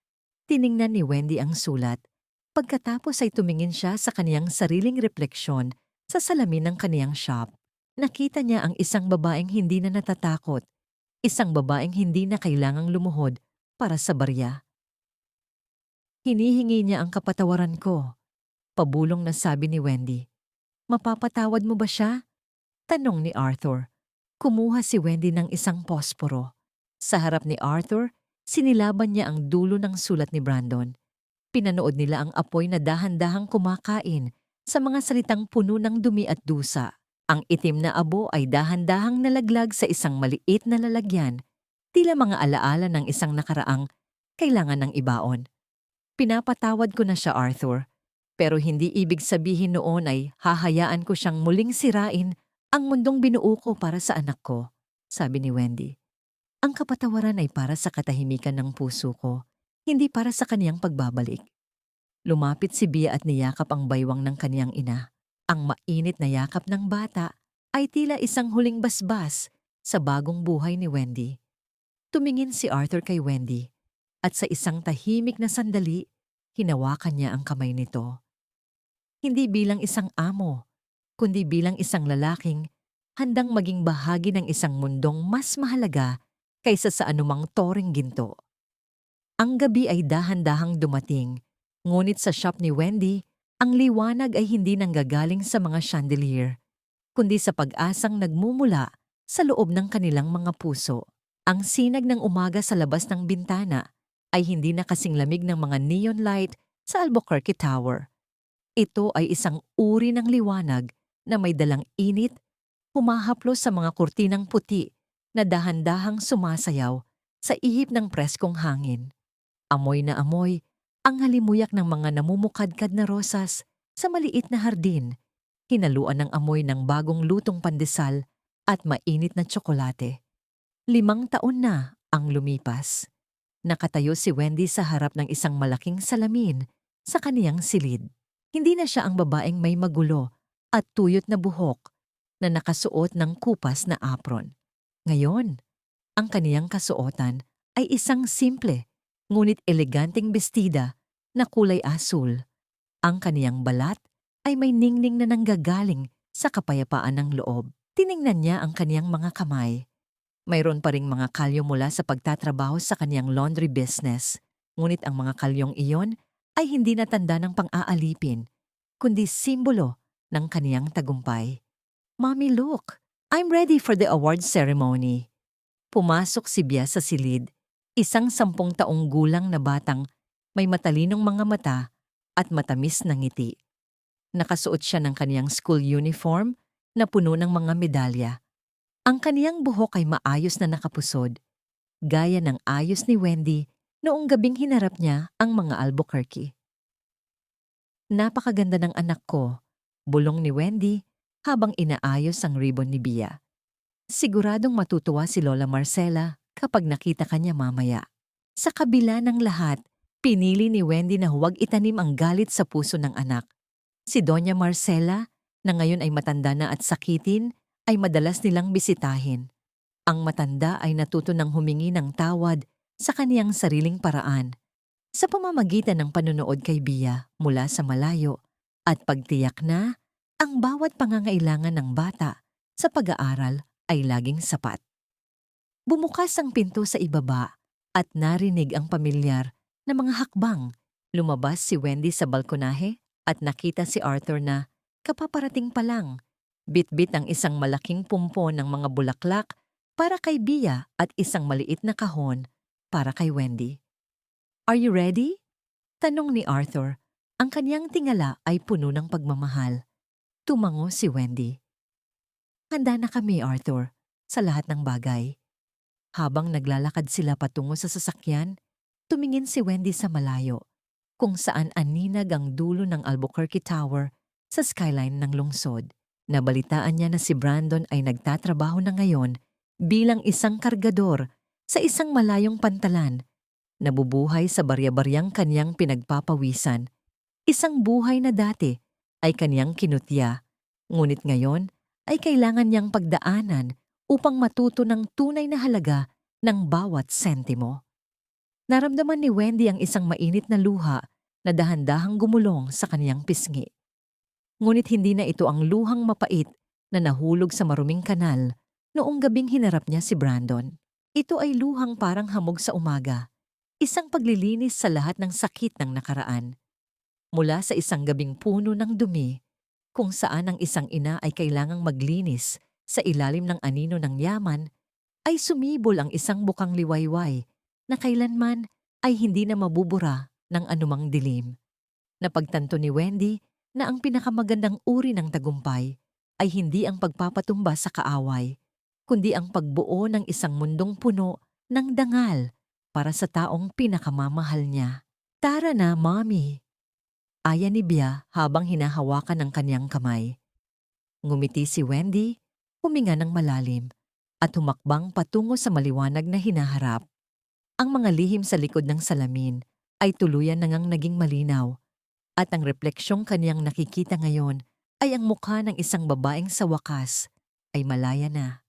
[SPEAKER 1] Tiningnan ni Wendy ang sulat. Pagkatapos ay tumingin siya sa kaniyang sariling refleksyon sa salamin ng kaniyang shop. Nakita niya ang isang babaeng hindi na natatakot, isang babaeng hindi na kailangang lumuhod para sa barya. "Hinihingi niya ang kapatawaran ko," pabulong na sabi ni Wendy. "Mapapatawad mo ba siya?" tanong ni Arthur. Kumuha si Wendy ng isang posporo. Sa harap ni Arthur, sinilaban niya ang dulo ng sulat ni Brandon. Pinanood nila ang apoy na dahan-dahang kumakain sa mga salitang puno ng dumi at dusa. Ang itim na abo ay dahan-dahang nalaglag sa isang maliit na lalagyan, tila mga alaala ng isang nakaraang kailangan ng ibaon. "Pinapatawad ko na siya, Arthur, pero hindi ibig sabihin noon ay hahayaan ko siyang muling sirain ang mundong binuo ko para sa anak ko," sabi ni Wendy. "Ang kapatawaran ay para sa katahimikan ng puso ko, hindi para sa kaniyang pagbabalik." Lumapit si Bia at niyakap ang baywang ng kaniyang ina. Ang mainit na yakap ng bata ay tila isang huling basbas sa bagong buhay ni Wendy. Tumingin si Arthur kay Wendy at sa isang tahimik na sandali, hinawakan niya ang kamay nito. Hindi bilang isang amo, kundi bilang isang lalaking handang maging bahagi ng isang mundong mas mahalaga kaysa sa anumang toring ginto. Ang gabi ay dahan-dahang dumating, ngunit sa shop ni Wendy, ang liwanag ay hindi nanggagaling sa mga chandelier, kundi sa pag-asang nagmumula sa loob ng kanilang mga puso. Ang sinag ng umaga sa labas ng bintana ay hindi na kasing lamig ng mga neon light sa Albuquerque Tower. Ito ay isang uri ng liwanag na may dalang init, humahaplos sa mga kurtinang puti na dahan-dahang sumasayaw sa ihip ng preskong hangin. Amoy na amoy ang halimuyak ng mga namumukadkad na rosas sa maliit na hardin, hinaluan ng amoy ng bagong lutong pandesal at mainit na tsokolate. 5 taon na ang lumipas. Nakatayo si Wendy sa harap ng isang malaking salamin sa kaniyang silid. Hindi na siya ang babaeng may magulo at tuyot na buhok na nakasuot ng kupas na apron. Ngayon, ang kaniyang kasuotan ay isang simple, ngunit eleganteng bestida na kulay asul. Ang kaniyang balat ay may ningning na nanggagaling sa kapayapaan ng loob. Tiningnan niya ang kaniyang mga kamay. Mayroon pa ring mga kalyo mula sa pagtatrabaho sa kaniyang laundry business. Ngunit ang mga kalyong iyon ay hindi na tanda ng pang-aalipin, kundi simbolo ng kaniyang tagumpay. Mommy, look! I'm ready for the award ceremony. Pumasok si Bia sa silid, isang 10 taong gulang na batang may matalinong mga mata at matamis na ngiti. Nakasuot siya ng kaniyang school uniform na puno ng mga medalya. Ang kaniyang buhok ay maayos na nakapusod, gaya ng ayos ni Wendy noong gabing hinarap niya ang mga Albuquerque. Napakaganda ng anak ko, bulong ni Wendy habang inaayos ang ribbon ni Bia. Siguradong matutuwa si Lola Marcela kapag nakita kanya mamaya. Sa kabila ng lahat, pinili ni Wendy na huwag itanim ang galit sa puso ng anak. Si Doña Marcela, na ngayon ay matanda na at sakitin, ay madalas nilang bisitahin. Ang matanda ay natuto ng humingi ng tawad sa kaniyang sariling paraan, sa pamamagitan ng panunood kay Bia mula sa malayo at pagtiyak na ang bawat pangangailangan ng bata sa pag-aaral ay laging sapat. Bumukas ang pinto sa ibaba at narinig ang pamilyar na mga hakbang. Lumabas si Wendy sa balkonahe at nakita si Arthur na kapaparating pa lang. Bitbit ang isang malaking pumpo ng mga bulaklak para kay Bia at isang maliit na kahon para kay Wendy. "Are you ready?" tanong ni Arthur. Ang kaniyang tingala ay puno ng pagmamahal. Tumango si Wendy. "Handa na kami, Arthur, sa lahat ng bagay." Habang naglalakad sila patungo sa sasakyan, tumingin si Wendy sa malayo, kung saan aninag ang dulo ng Albuquerque Tower sa skyline ng lungsod. Nabalitaan niya na si Brandon ay nagtatrabaho na ngayon bilang isang kargador sa isang malayong pantalan, nabubuhay sa barya-baryang kaniyang pinagpapawisan. Isang buhay na dati ay kaniyang kinutya, ngunit ngayon ay kailangan niyang pagdaanan upang matuto ng tunay na halaga ng bawat sentimo. Naramdaman ni Wendy ang isang mainit na luha na dahan-dahang gumulong sa kaniyang pisngi. Ngunit hindi na ito ang luhang mapait na nahulog sa maruming kanal noong gabing hinarap niya si Brandon. Ito ay luhang parang hamog sa umaga, isang paglilinis sa lahat ng sakit ng nakaraan. Mula sa isang gabing puno ng dumi, kung saan ang isang ina ay kailangang maglinis sa ilalim ng anino ng yaman, ay sumibol ang isang bukang liwayway na kailanman ay hindi na mabubura ng anumang dilim. Napagtanto ni Wendy na ang pinakamagandang uri ng tagumpay ay hindi ang pagpapatumba sa kaaway, kundi ang pagbuo ng isang mundong puno ng dangal para sa taong pinakamamahal niya. "Tara na, Mommy!" Aya ni Bia habang hinahawakan ng kaniyang kamay. Ngumiti si Wendy, huminga ng malalim, at humakbang patungo sa maliwanag na hinaharap. Ang mga lihim sa likod ng salamin ay tuluyan nang naging malinaw, at ang refleksyong kaniyang nakikita ngayon ay ang mukha ng isang babaeng sa wakas ay malaya na.